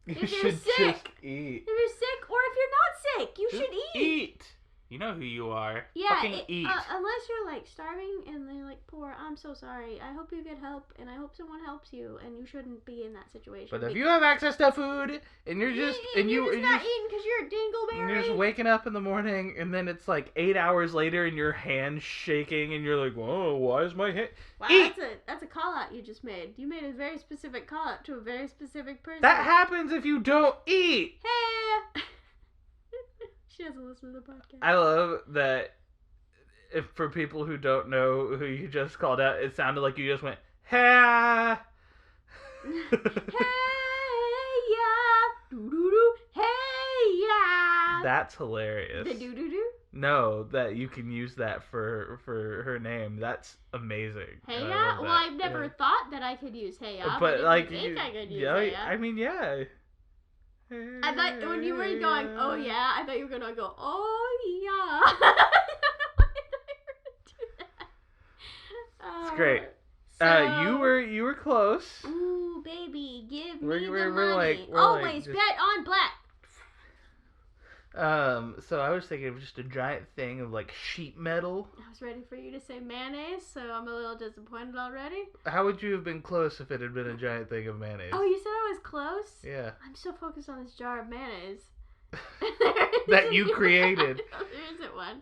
Speaker 2: You
Speaker 1: If
Speaker 2: should
Speaker 1: you're sick.
Speaker 2: just eat.
Speaker 1: If you're sick or if you're not sick, you
Speaker 2: Just
Speaker 1: should eat.
Speaker 2: Eat. You know who you are.
Speaker 1: Yeah,
Speaker 2: Fucking eat.
Speaker 1: Unless you're like starving and they're like poor, I'm so sorry. I hope you get help and I hope someone helps you and you shouldn't be in that situation.
Speaker 2: But if you have access to food and you're just
Speaker 1: you're not eating because you're a dingleberry.
Speaker 2: and you're just waking up in the morning and then it's like 8 hours later and your hand's shaking and you're like, whoa, why is my hand?
Speaker 1: Wow,
Speaker 2: Eat!
Speaker 1: that's a call out you just made. You made a very specific call out to a very specific person.
Speaker 2: That happens if you don't eat.
Speaker 1: Hey. She doesn't listen to the podcast.
Speaker 2: I love that. If for people who don't know who you just called out, it sounded like you just went, ha.
Speaker 1: Hey ya, doo doo doo. Hey ya.
Speaker 2: That's hilarious.
Speaker 1: The doo doo doo.
Speaker 2: No, that you can use that for her name. That's amazing.
Speaker 1: Hey
Speaker 2: I
Speaker 1: ya.
Speaker 2: love
Speaker 1: Well,
Speaker 2: that.
Speaker 1: I've never thought that I could use hey ya,
Speaker 2: But
Speaker 1: if
Speaker 2: like,
Speaker 1: you think I could use
Speaker 2: yeah,
Speaker 1: hey ya.
Speaker 2: I mean, yeah.
Speaker 1: I thought when you were going, oh yeah, I thought you were gonna go, oh yeah. I thought you were gonna do that.
Speaker 2: It's great.
Speaker 1: So,
Speaker 2: You were close.
Speaker 1: Ooh, baby, give me
Speaker 2: We're
Speaker 1: the
Speaker 2: like-
Speaker 1: money.
Speaker 2: we're
Speaker 1: Always
Speaker 2: like just-
Speaker 1: bet on black.
Speaker 2: So I was thinking of just a giant thing of like sheet metal.
Speaker 1: I was ready for you to say mayonnaise, so I'm a little disappointed already.
Speaker 2: How would you have been close if it had been a giant thing of mayonnaise?
Speaker 1: Oh, you said I was close?
Speaker 2: Yeah.
Speaker 1: I'm so focused on this jar of mayonnaise.
Speaker 2: That you created.
Speaker 1: There isn't one.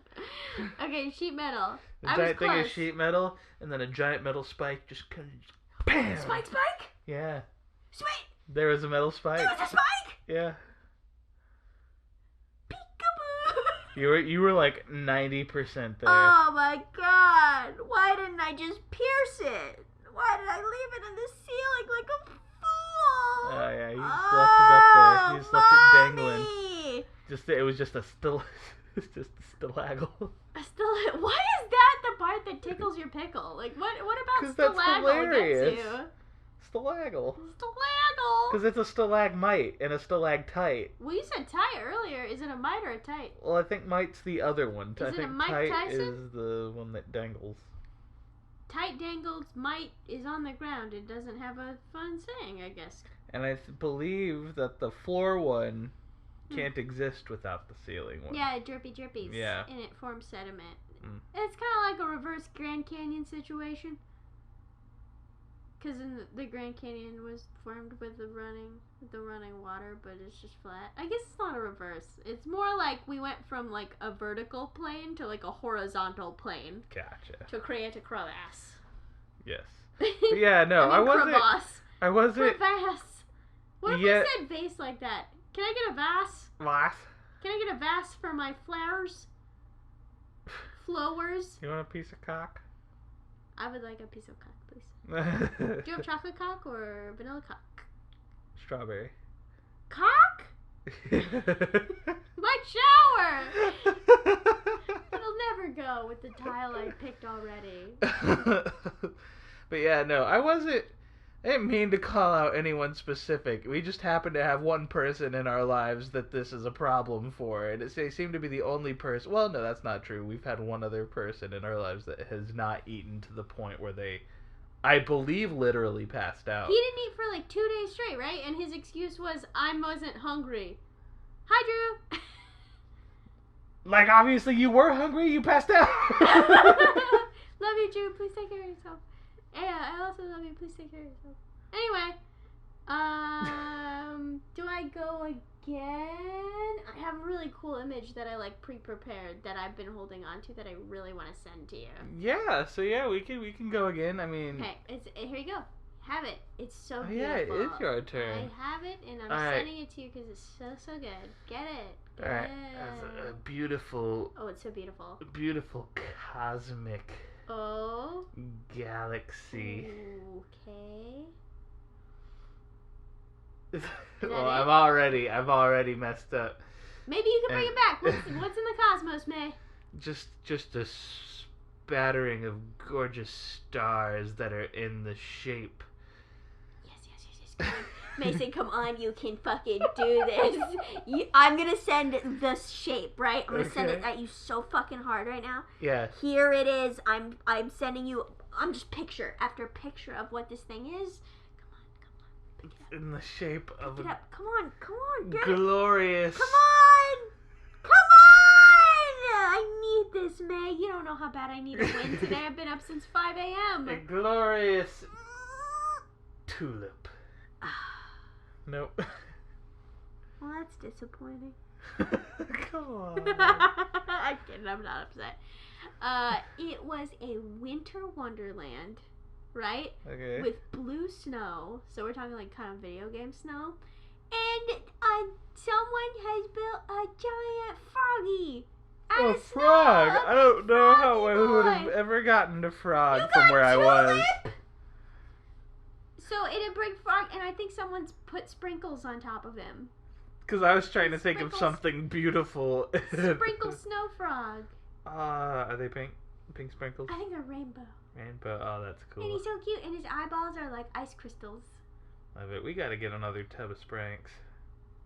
Speaker 1: Okay, sheet metal.
Speaker 2: A giant thing of sheet metal, and then a giant metal spike just kind of bam.
Speaker 1: Spike?
Speaker 2: Yeah.
Speaker 1: Sweet.
Speaker 2: There was a metal spike.
Speaker 1: There was a spike.
Speaker 2: Yeah.
Speaker 1: Peekaboo.
Speaker 2: You were like 90% there.
Speaker 1: Oh my god! Why didn't I just pierce it? Why did I leave it in the ceiling like a fool?
Speaker 2: Oh yeah, you just left it up there. You just left it dangling. It was just a it's just a stalaggle.
Speaker 1: Why is that the part that tickles your pickle? Like what about stalaggle gets you?
Speaker 2: Stalaggle.
Speaker 1: Stalaggle.
Speaker 2: Because it's a stalagmite and a stalactite.
Speaker 1: Well, you said tite earlier. Is it a mite or a tite?
Speaker 2: Well, I think mite's the other one.
Speaker 1: Is it a Mike
Speaker 2: tite
Speaker 1: Tyson?
Speaker 2: is the one that dangles.
Speaker 1: Tite dangles, mite is on the ground. It doesn't have a fun saying, I guess.
Speaker 2: And I believe that the floor one can't exist without the ceiling one.
Speaker 1: Yeah, jerpies.
Speaker 2: Yeah.
Speaker 1: And it forms sediment.
Speaker 2: Mm.
Speaker 1: It's kind of like a reverse Grand Canyon situation. Because the Grand Canyon was formed with the running water, but it's just flat. I guess it's not a reverse. It's more like we went from like a vertical plane to like a horizontal plane.
Speaker 2: Gotcha.
Speaker 1: To create a crevasse.
Speaker 2: Yes. But yeah, no, I wasn't.
Speaker 1: Crevasse.
Speaker 2: I wasn't.
Speaker 1: Crevasse. What if
Speaker 2: Yeah.
Speaker 1: I said vase like that? Can I get a vase?
Speaker 2: Laugh.
Speaker 1: Can I get a vase for my flowers? Flowers?
Speaker 2: You want a piece of cock?
Speaker 1: I would like a piece of cock, please. Do you have chocolate cock or vanilla cock?
Speaker 2: Strawberry.
Speaker 1: Cock? My shower! It'll never go with the tile I picked already.
Speaker 2: But yeah, no, I didn't mean to call out anyone specific. We just happen to have one person in our lives that this is a problem for, and they seem to be the only person. Well, no, that's not true. We've had one other person in our lives that has not eaten to the point where they, I believe, literally passed out.
Speaker 1: He didn't eat for like 2 days straight, right? And his excuse was, I wasn't hungry. Hi, Drew.
Speaker 2: Like, obviously you were hungry, you passed out.
Speaker 1: Love you, Drew. Please take care of yourself. Yeah, I also love you. Please take care of yourself. Anyway, do I go again? I have a really cool image that I like pre-prepared that I've been holding on to that I really want to send to you.
Speaker 2: Yeah, so yeah, we can go again. I mean,
Speaker 1: okay, here you go. Have it. It's so beautiful.
Speaker 2: Yeah, it is your turn.
Speaker 1: I have it, and I'm sending it to you because it's so good. Get it.
Speaker 2: All right, that's a beautiful.
Speaker 1: Oh, it's so beautiful.
Speaker 2: Beautiful cosmic.
Speaker 1: Oh.
Speaker 2: Galaxy.
Speaker 1: Okay.
Speaker 2: Well, I've already messed up.
Speaker 1: Maybe you can bring it back. What's in the cosmos, May?
Speaker 2: Just a spattering of gorgeous stars that are in the shape.
Speaker 1: Yes. Mason, come on, you can fucking do this. I'm gonna send the shape, right? I'm gonna send it at you so fucking hard right now.
Speaker 2: Yeah.
Speaker 1: Here it is. I'm sending you. I'm just picture after picture of what this thing is. Come on. Pick it up.
Speaker 2: In the shape of
Speaker 1: Pick it up. Come on.
Speaker 2: glorious.
Speaker 1: Come on. I need this, May. You don't know how bad I need a win today. I've been up since 5 a.m.
Speaker 2: A glorious tulip. Nope.
Speaker 1: Well, that's disappointing.
Speaker 2: Come on.
Speaker 1: I'm kidding. I'm not upset. It was a winter wonderland, right?
Speaker 2: Okay.
Speaker 1: With blue snow. So we're talking like kind of video game snow. And someone has built a giant froggy.
Speaker 2: A frog. I don't know how I would have ever gotten to frog from where I was.
Speaker 1: So it'd bring frog, and I think someone's put sprinkles on top of him.
Speaker 2: Because I was trying to think of something beautiful.
Speaker 1: Sprinkle snow frog.
Speaker 2: Are they pink? Pink sprinkles?
Speaker 1: I think they're rainbow.
Speaker 2: Rainbow. Oh, that's cool.
Speaker 1: And he's so cute, and his eyeballs are like ice crystals.
Speaker 2: Love it. We gotta get another tub of spranks.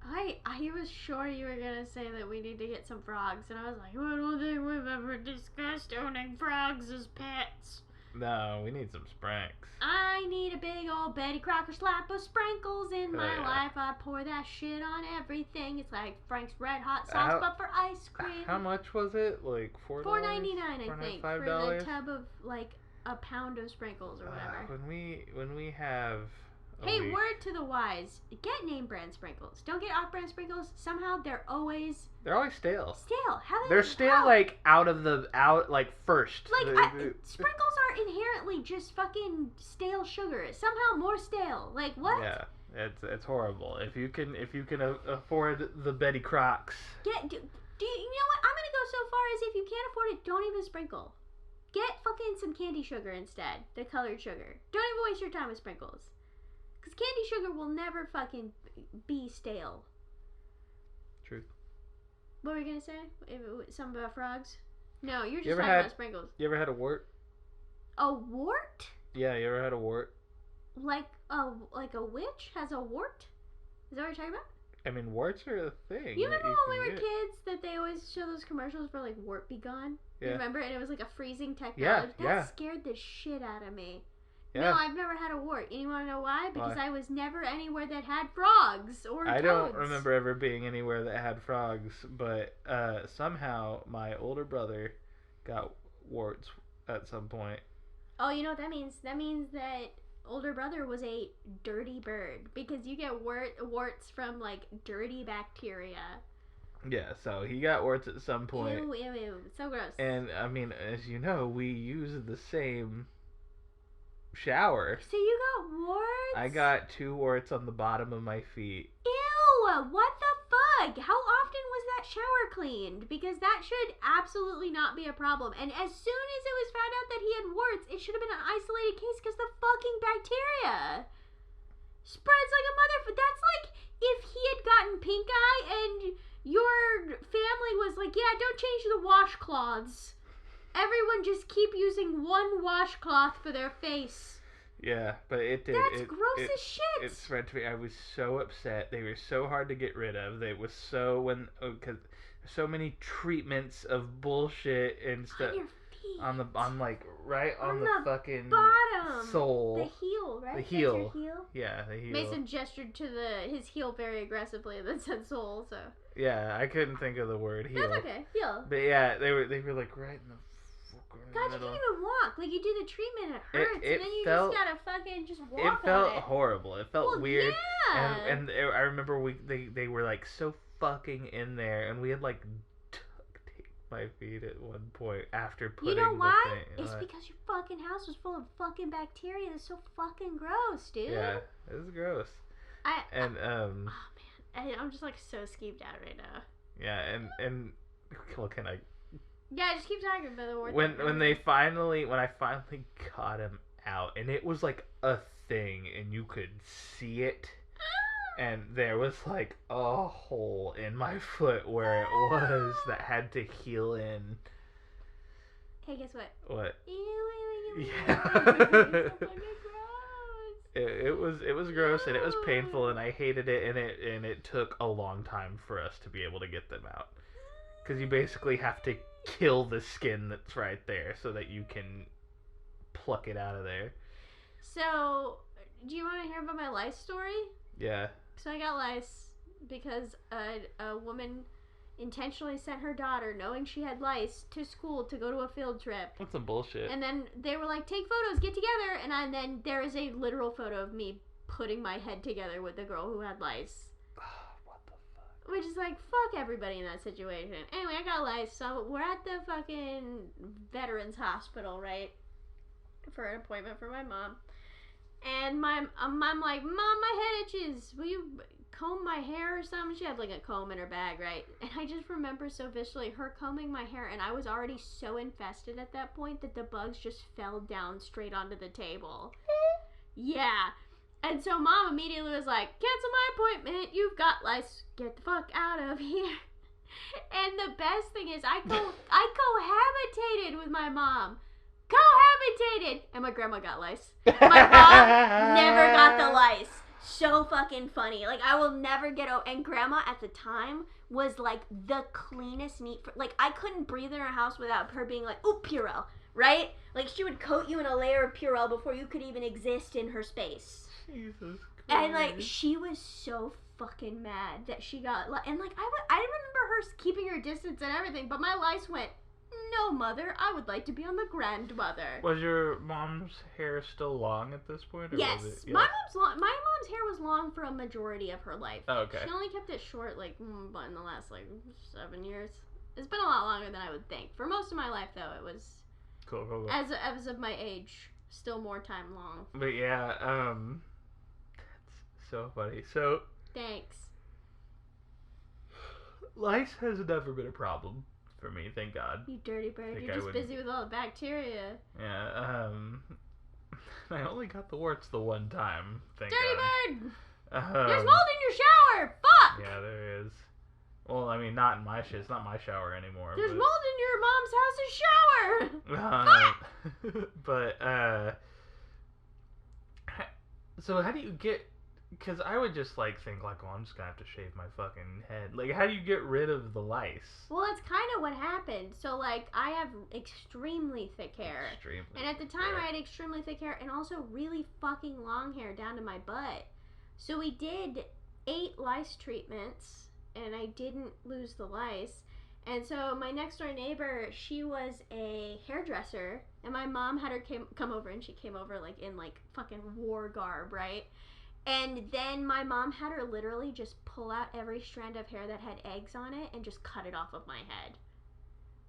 Speaker 1: I was sure you were gonna say that we need to get some frogs, and I was like, I don't think we've ever discussed owning frogs as pets.
Speaker 2: No, we need some spranks.
Speaker 1: I need a big old Betty Crocker slap of sprinkles in my
Speaker 2: yeah.
Speaker 1: life. I pour that shit on everything. It's like Frank's Red Hot Sauce, but for ice cream.
Speaker 2: How much was it? Like $4?
Speaker 1: $4.99, I think, for
Speaker 2: $5?
Speaker 1: the tub of like a pound of sprinkles or whatever.
Speaker 2: When we have.
Speaker 1: Hey, word to the wise: get name brand sprinkles. Don't get off brand sprinkles. Somehow they're always
Speaker 2: stale.
Speaker 1: Stale.
Speaker 2: They're stale like first.
Speaker 1: Sprinkles are inherently just fucking stale sugar. Somehow more stale. Like what?
Speaker 2: Yeah, it's horrible. If you can afford the Betty Crocs.
Speaker 1: Do you know what? I'm gonna go so far as if you can't afford it, don't even sprinkle. Get fucking some candy sugar instead. The colored sugar. Don't even waste your time with sprinkles. Because candy sugar will never fucking be stale.
Speaker 2: Truth.
Speaker 1: What were you going to say? Something about frogs? No, you're just talking about sprinkles.
Speaker 2: You ever had a wart?
Speaker 1: A wart?
Speaker 2: Yeah, you ever had a wart?
Speaker 1: Like a witch has a wart? Is that what you're talking about?
Speaker 2: I mean, warts are a thing.
Speaker 1: You remember when we were kids that they always show those commercials for like Wart Be Gone? Yeah. You remember? And it was like a freezing technology.
Speaker 2: Yeah,
Speaker 1: that scared the shit out of me.
Speaker 2: Yeah.
Speaker 1: No, I've never had a wart. And you want to know why? Because I was never anywhere that had frogs or toads.
Speaker 2: I don't remember ever being anywhere that had frogs, but somehow my older brother got warts at some point.
Speaker 1: Oh, you know what that means? That means that older brother was a dirty bird because you get warts from like dirty bacteria.
Speaker 2: Yeah, so he got warts at some point.
Speaker 1: Ew, ew, ew. So gross.
Speaker 2: And I mean, as you know, we use the same shower.
Speaker 1: So you got warts?
Speaker 2: I got 2 warts on the bottom of my feet.
Speaker 1: Ew! What the fuck? How often was that shower cleaned? Because that should absolutely not be a problem. And as soon as it was found out that he had warts, it should have been an isolated case because the fucking bacteria spreads like a motherfucker. That's like if he had gotten pink eye and your family was like, yeah, don't change the washcloths. Everyone just keep using one washcloth for their face.
Speaker 2: Yeah, but it did.
Speaker 1: That's gross as shit.
Speaker 2: It spread to me. I was so upset. They were so hard to get rid of. They was because so many treatments of bullshit and stuff
Speaker 1: on your feet.
Speaker 2: on the fucking
Speaker 1: bottom
Speaker 2: sole.
Speaker 1: The heel, right?
Speaker 2: The heel.
Speaker 1: That's your heel.
Speaker 2: Yeah, the heel.
Speaker 1: Mason gestured to his heel very aggressively and then said sole. So.
Speaker 2: Yeah, I couldn't think of the word heel.
Speaker 1: That's okay. Heel.
Speaker 2: But yeah, they were like right in the.
Speaker 1: God, you can't even walk. Like, you do the treatment, it hurts, and then you just gotta fucking just walk on it.
Speaker 2: It felt horrible. It felt weird.
Speaker 1: Yeah.
Speaker 2: And I remember they were, like, so fucking in there, and we had, like, duct taped my feet at one point after putting the thing.
Speaker 1: You know why? It's because your fucking house was full of fucking bacteria. That's so fucking gross, dude.
Speaker 2: Yeah, it was gross. Oh, man.
Speaker 1: I'm just, like, so skeeved out right now.
Speaker 2: Yeah, and what can I...
Speaker 1: Yeah, just keep talking about the word.
Speaker 2: When I finally got him out, and it was like a thing, and you could see it, and there was like a hole in my foot where it was that had to heal in.
Speaker 1: Hey, guess what?
Speaker 2: What?
Speaker 1: Yeah.
Speaker 2: It was gross and it was painful and I hated it and it took a long time for us to be able to get them out, because you basically have to kill the skin that's right there so that you can pluck it out of there.
Speaker 1: So, do you want to hear about my lice story?
Speaker 2: Yeah.
Speaker 1: So I got lice because a woman intentionally sent her daughter, knowing she had lice, to school to go to a field trip.
Speaker 2: That's some bullshit.
Speaker 1: And then they were like, take photos, get together. And then there is a literal photo of me putting my head together with the girl who had lice. Which is like, fuck everybody in that situation. Anyway, I got lice, so we're at the fucking Veterans Hospital, right? For an appointment for my mom. And my mom like, Mom, my head itches. Will you comb my hair or something? She had like a comb in her bag, right? And I just remember so visually her combing my hair, and I was already so infested at that point that the bugs just fell down straight onto the table. Yeah. And so Mom immediately was like, cancel my appointment. You've got lice. Get the fuck out of here. And the best thing is I cohabitated with my mom. Cohabitated. And my grandma got lice. My mom never got the lice. So fucking funny. Like, I will never get over. And grandma at the time was like the cleanest neat. Like, I couldn't breathe in her house without her being like, ooh, Purell. right? Like, she would coat you in a layer of Purell before you could even exist in her space.
Speaker 2: Jesus Christ.
Speaker 1: And, like, she was so fucking mad that she got, and, like, I remember her keeping her distance and everything, but my lice went, no, mother, I would like to be on the grandmother.
Speaker 2: Was your mom's hair still long at this point? Or
Speaker 1: Yes.
Speaker 2: was it,
Speaker 1: My mom's hair was long for a majority of her life.
Speaker 2: Oh, okay.
Speaker 1: She only kept it short, like, but in the last, like, 7 years. It's been a lot longer than I would think. For most of my life, though, it was,
Speaker 2: Cool.
Speaker 1: as of my age, still more time long.
Speaker 2: But yeah, that's so funny. So,
Speaker 1: Thanks.
Speaker 2: lice has never been a problem for me, thank God.
Speaker 1: You dirty bird.
Speaker 2: Think
Speaker 1: You're
Speaker 2: I
Speaker 1: just
Speaker 2: would-
Speaker 1: busy with all the bacteria.
Speaker 2: Yeah, I only got the warts the one time, thank
Speaker 1: Dirty
Speaker 2: God.
Speaker 1: bird! There's mold in your shower! Fuck!
Speaker 2: Yeah, there is. Well, I mean, not in my shit. It's not my shower anymore.
Speaker 1: There's
Speaker 2: but,
Speaker 1: mold in your mom's house's shower!
Speaker 2: but, so how do you get, because I would just, like, think, like, oh, I'm just gonna have to shave my fucking head. Like, how do you get rid of the lice?
Speaker 1: Well, that's kind of what happened. So, like, I have extremely thick hair.
Speaker 2: Extremely.
Speaker 1: And at the time, I had extremely thick hair and also really fucking long hair down to my butt. So we did 8 lice treatments, and I didn't lose the lice. And so my next door neighbor, she was a hairdresser, and my mom had her come over, and she came over, like, in, like, fucking war garb, right? And then my mom had her literally just pull out every strand of hair that had eggs on it and just cut it off of my head.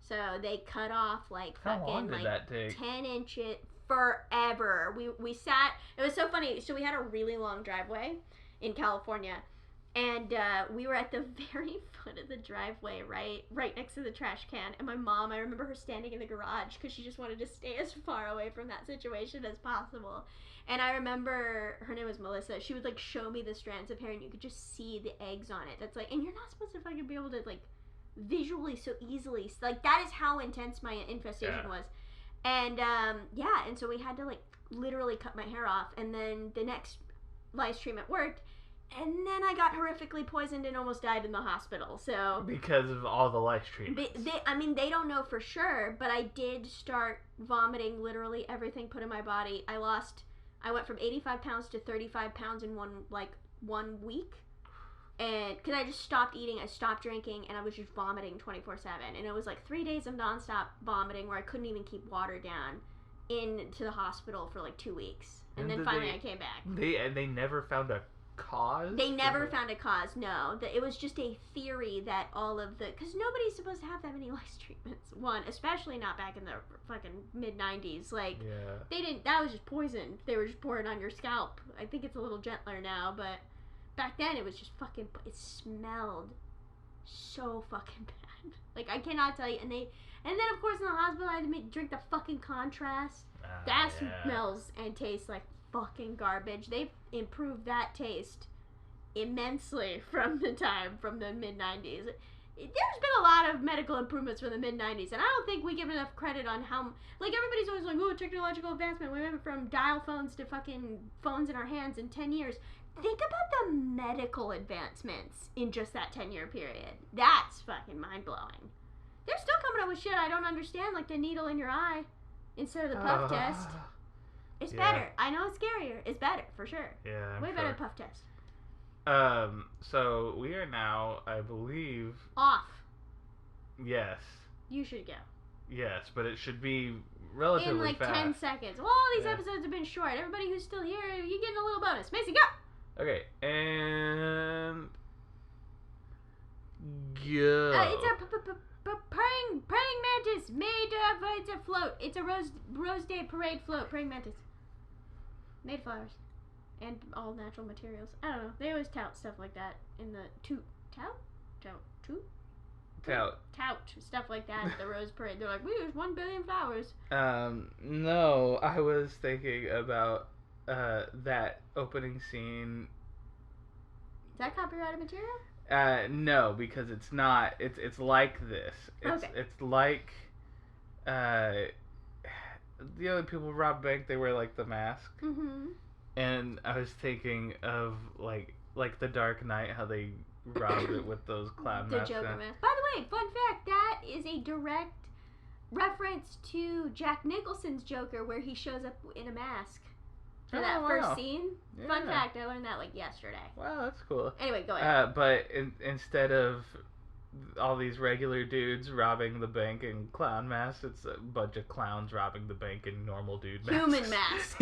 Speaker 1: So they cut off, like,
Speaker 2: How
Speaker 1: fucking,
Speaker 2: long did
Speaker 1: like,
Speaker 2: that take?
Speaker 1: 10 inches forever. We sat, it was so funny. So we had a really long driveway in California, and we were at the very foot of the driveway, right next to the trash can. And my mom, I remember her standing in the garage because she just wanted to stay as far away from that situation as possible. And I remember, her name was Melissa, she would, like, show me the strands of hair, and you could just see the eggs on it. That's, like, and you're not supposed to fucking be able to, like, visually so easily, like, that is how intense my infestation was. And, yeah, and so we had to, like, literally cut my hair off, and then the next lice treatment worked, and then I got horrifically poisoned and almost died in the hospital, so.
Speaker 2: Because of all the lice treatments.
Speaker 1: They don't know for sure, but I did start vomiting literally everything put in my body. I went from 85 pounds to 35 pounds in one week. And because I just stopped eating, I stopped drinking, and I was just vomiting 24/7. And it was like 3 days of nonstop vomiting where I couldn't even keep water down into the hospital for like 2 weeks. And then finally I came back.
Speaker 2: They never found a cause?
Speaker 1: They never found a cause, no. It was just a theory that all of the, because nobody's supposed to have that many lice treatments. One, especially not back in the fucking mid-90s. Like, they didn't, that was just poison. They were just pouring on your scalp. I think it's a little gentler now, but back then it was just fucking, it smelled so fucking bad. Like, I cannot tell you. And then of course in the hospital I had to drink the fucking contrast. That smells and tastes like fucking garbage. They've improved that taste immensely from the mid-90s. There's been a lot of medical improvements from the mid-90s, and I don't think we give enough credit on how, like, everybody's always like, oh, technological advancement, we went from dial phones to fucking phones in our hands in 10 years. Think about the medical advancements in just that 10-year period. That's fucking mind-blowing. They're still coming up with shit I don't understand, like the needle in your eye instead of the puff test. It's better. I know it's scarier. It's better, for sure.
Speaker 2: Yeah,
Speaker 1: way better than puff test.
Speaker 2: So we are now, I believe...
Speaker 1: Off.
Speaker 2: Yes.
Speaker 1: You should go.
Speaker 2: Yes, but it should be relatively
Speaker 1: in like
Speaker 2: fast.
Speaker 1: 10 seconds. Well, all these episodes have been short. Everybody who's still here, you're getting a little bonus. Macy, go!
Speaker 2: Okay, and... Go.
Speaker 1: It's a praying mantis made of, it's a float. It's a Rose Day parade float. Praying mantis. Made of flowers. And all natural materials. I don't know. They always tout stuff like that in the tout stuff like that at the Rose Parade. They're like, we use 1 billion flowers.
Speaker 2: No, I was thinking about that opening scene.
Speaker 1: Is that copyrighted material?
Speaker 2: No, because it's not. It's like this. It's like the other people rob bank. They wear like the mask.
Speaker 1: Mm-hmm.
Speaker 2: And I was thinking of like the Dark Knight, how they robbed it with those clown masks.
Speaker 1: The Joker mask. By the way, fun fact, that is a direct reference to Jack Nicholson's Joker where he shows up in a mask for that
Speaker 2: wow.
Speaker 1: first scene.
Speaker 2: Yeah.
Speaker 1: Fun fact, I learned that like yesterday.
Speaker 2: Wow, that's cool.
Speaker 1: Anyway, go ahead.
Speaker 2: But instead of all these regular dudes robbing the bank in clown masks, it's a bunch of clowns robbing the bank in normal dude masks.
Speaker 1: Human masks.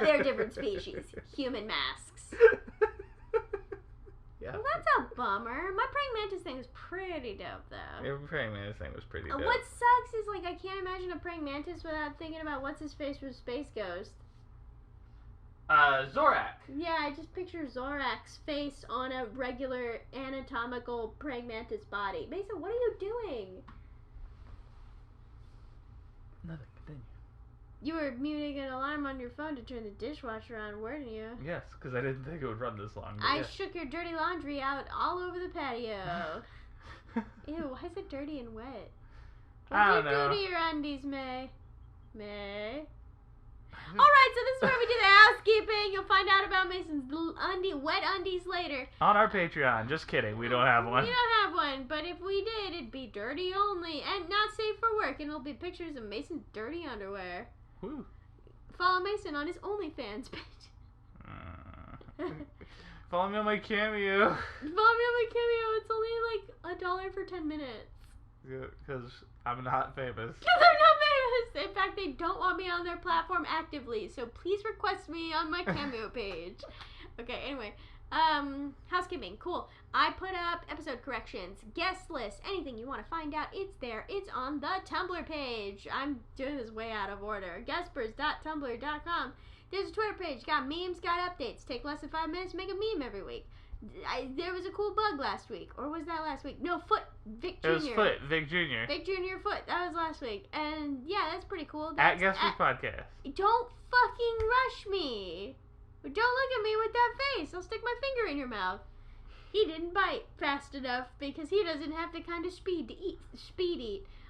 Speaker 1: They're different species. Human masks.
Speaker 2: Yeah.
Speaker 1: Well, that's a bummer. My praying mantis thing was pretty dope, though.
Speaker 2: Your praying mantis thing was pretty dope.
Speaker 1: What sucks is, like, I can't imagine a praying mantis without thinking about what's his face from Space Ghost.
Speaker 2: Zorak.
Speaker 1: Yeah, I just picture Zorak's face on a regular anatomical praying mantis body. Mason, what are you doing?
Speaker 2: Nothing. Continue.
Speaker 1: You were muting an alarm on your phone to turn the dishwasher on, weren't you?
Speaker 2: Yes, because I didn't think it would run this long.
Speaker 1: I
Speaker 2: yes.
Speaker 1: shook your dirty laundry out all over the patio. Ew, why is it dirty and wet?
Speaker 2: I
Speaker 1: What'd
Speaker 2: don't
Speaker 1: you
Speaker 2: know.
Speaker 1: do to your undies, May? May? Alright, so this is where we do the housekeeping. You'll find out about Mason's wet undies later.
Speaker 2: On our Patreon. Just kidding. We don't have one.
Speaker 1: We don't have one, but if we did, it'd be dirty only and not safe for work, and it'll be pictures of Mason's dirty underwear.
Speaker 2: Woo.
Speaker 1: Follow Mason on his OnlyFans page.
Speaker 2: Follow me on my Cameo.
Speaker 1: Follow me on my Cameo. It's only like $1 for 10 minutes.
Speaker 2: Because I'm not famous.
Speaker 1: Because I'm not famous. In fact, they don't want me on their platform actively, so please request me on my Cameo page. Okay, anyway. Housekeeping, cool. I put up episode corrections, guest lists, anything you want to find out, it's there. It's on the Tumblr page. I'm doing this way out of order. GuESPers.tumblr.com. There's a Twitter page, got memes, got updates. Take less than 5 minutes to make a meme every week. There was a cool bug last week, or was that last week? No, Foot, Vic Jr.
Speaker 2: It was Foot, Vic Jr.
Speaker 1: Vic Jr. Foot, that was last week. And yeah, that's pretty cool.
Speaker 2: At GuESPers Podcast.
Speaker 1: Don't fucking rush me. Don't look at me with that face. I'll stick my finger in your mouth. He didn't bite fast enough because he doesn't have the kind of speed to eat.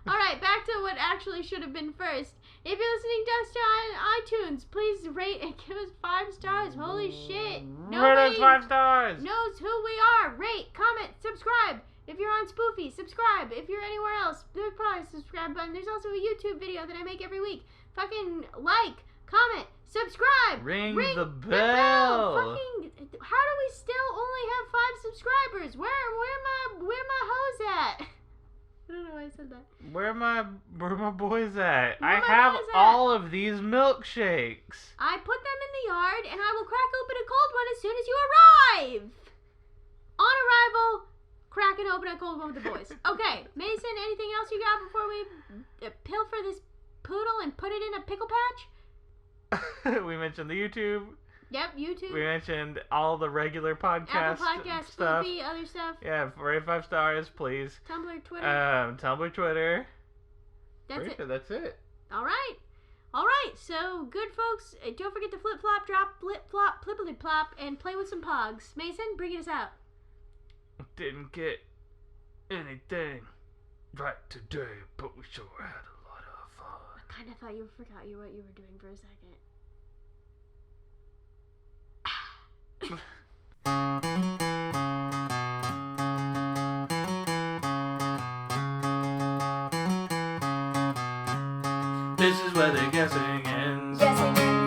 Speaker 1: Alright, back to what actually should have been first. If you're listening to us on iTunes, please rate and give us 5 stars. Holy shit.
Speaker 2: Rate us 5 stars.
Speaker 1: Knows who we are. Rate, comment, subscribe. If you're on Spoofy, subscribe. If you're anywhere else, there's probably a subscribe button. There's also a YouTube video that I make every week. Fucking like, comment, subscribe.
Speaker 2: Ring the bell.
Speaker 1: Fucking, how do we still only have 5 subscribers? Where my hoes at? I don't know why I said that.
Speaker 2: Where my boys at?
Speaker 1: Where
Speaker 2: I
Speaker 1: my
Speaker 2: have
Speaker 1: boys at?
Speaker 2: all of these milkshakes.
Speaker 1: I put them in the yard, and I will crack open a cold one as soon as you arrive. On arrival, cracking open a cold one with the boys. Okay, Mason, anything else you got before we pilfer this poodle and put it in a pickle patch?
Speaker 2: We mentioned the YouTube.
Speaker 1: Yep, YouTube.
Speaker 2: We mentioned all the regular podcast
Speaker 1: Apple Podcast,
Speaker 2: stuff.
Speaker 1: Spoofy, other stuff.
Speaker 2: Yeah, rate 5 stars, please.
Speaker 1: Tumblr, Twitter.
Speaker 2: Tumblr, Twitter.
Speaker 1: That's it.
Speaker 2: That's it.
Speaker 1: All right. So, good folks, don't forget to flip, flop, drop, blip, flop, plippity plop, and play with some pogs. Mason, bring us out.
Speaker 2: Didn't get anything right today, but we sure had a lot of fun.
Speaker 1: I kind of thought you forgot what you were doing for a second.
Speaker 2: This is where the guessing ends.
Speaker 1: Guessing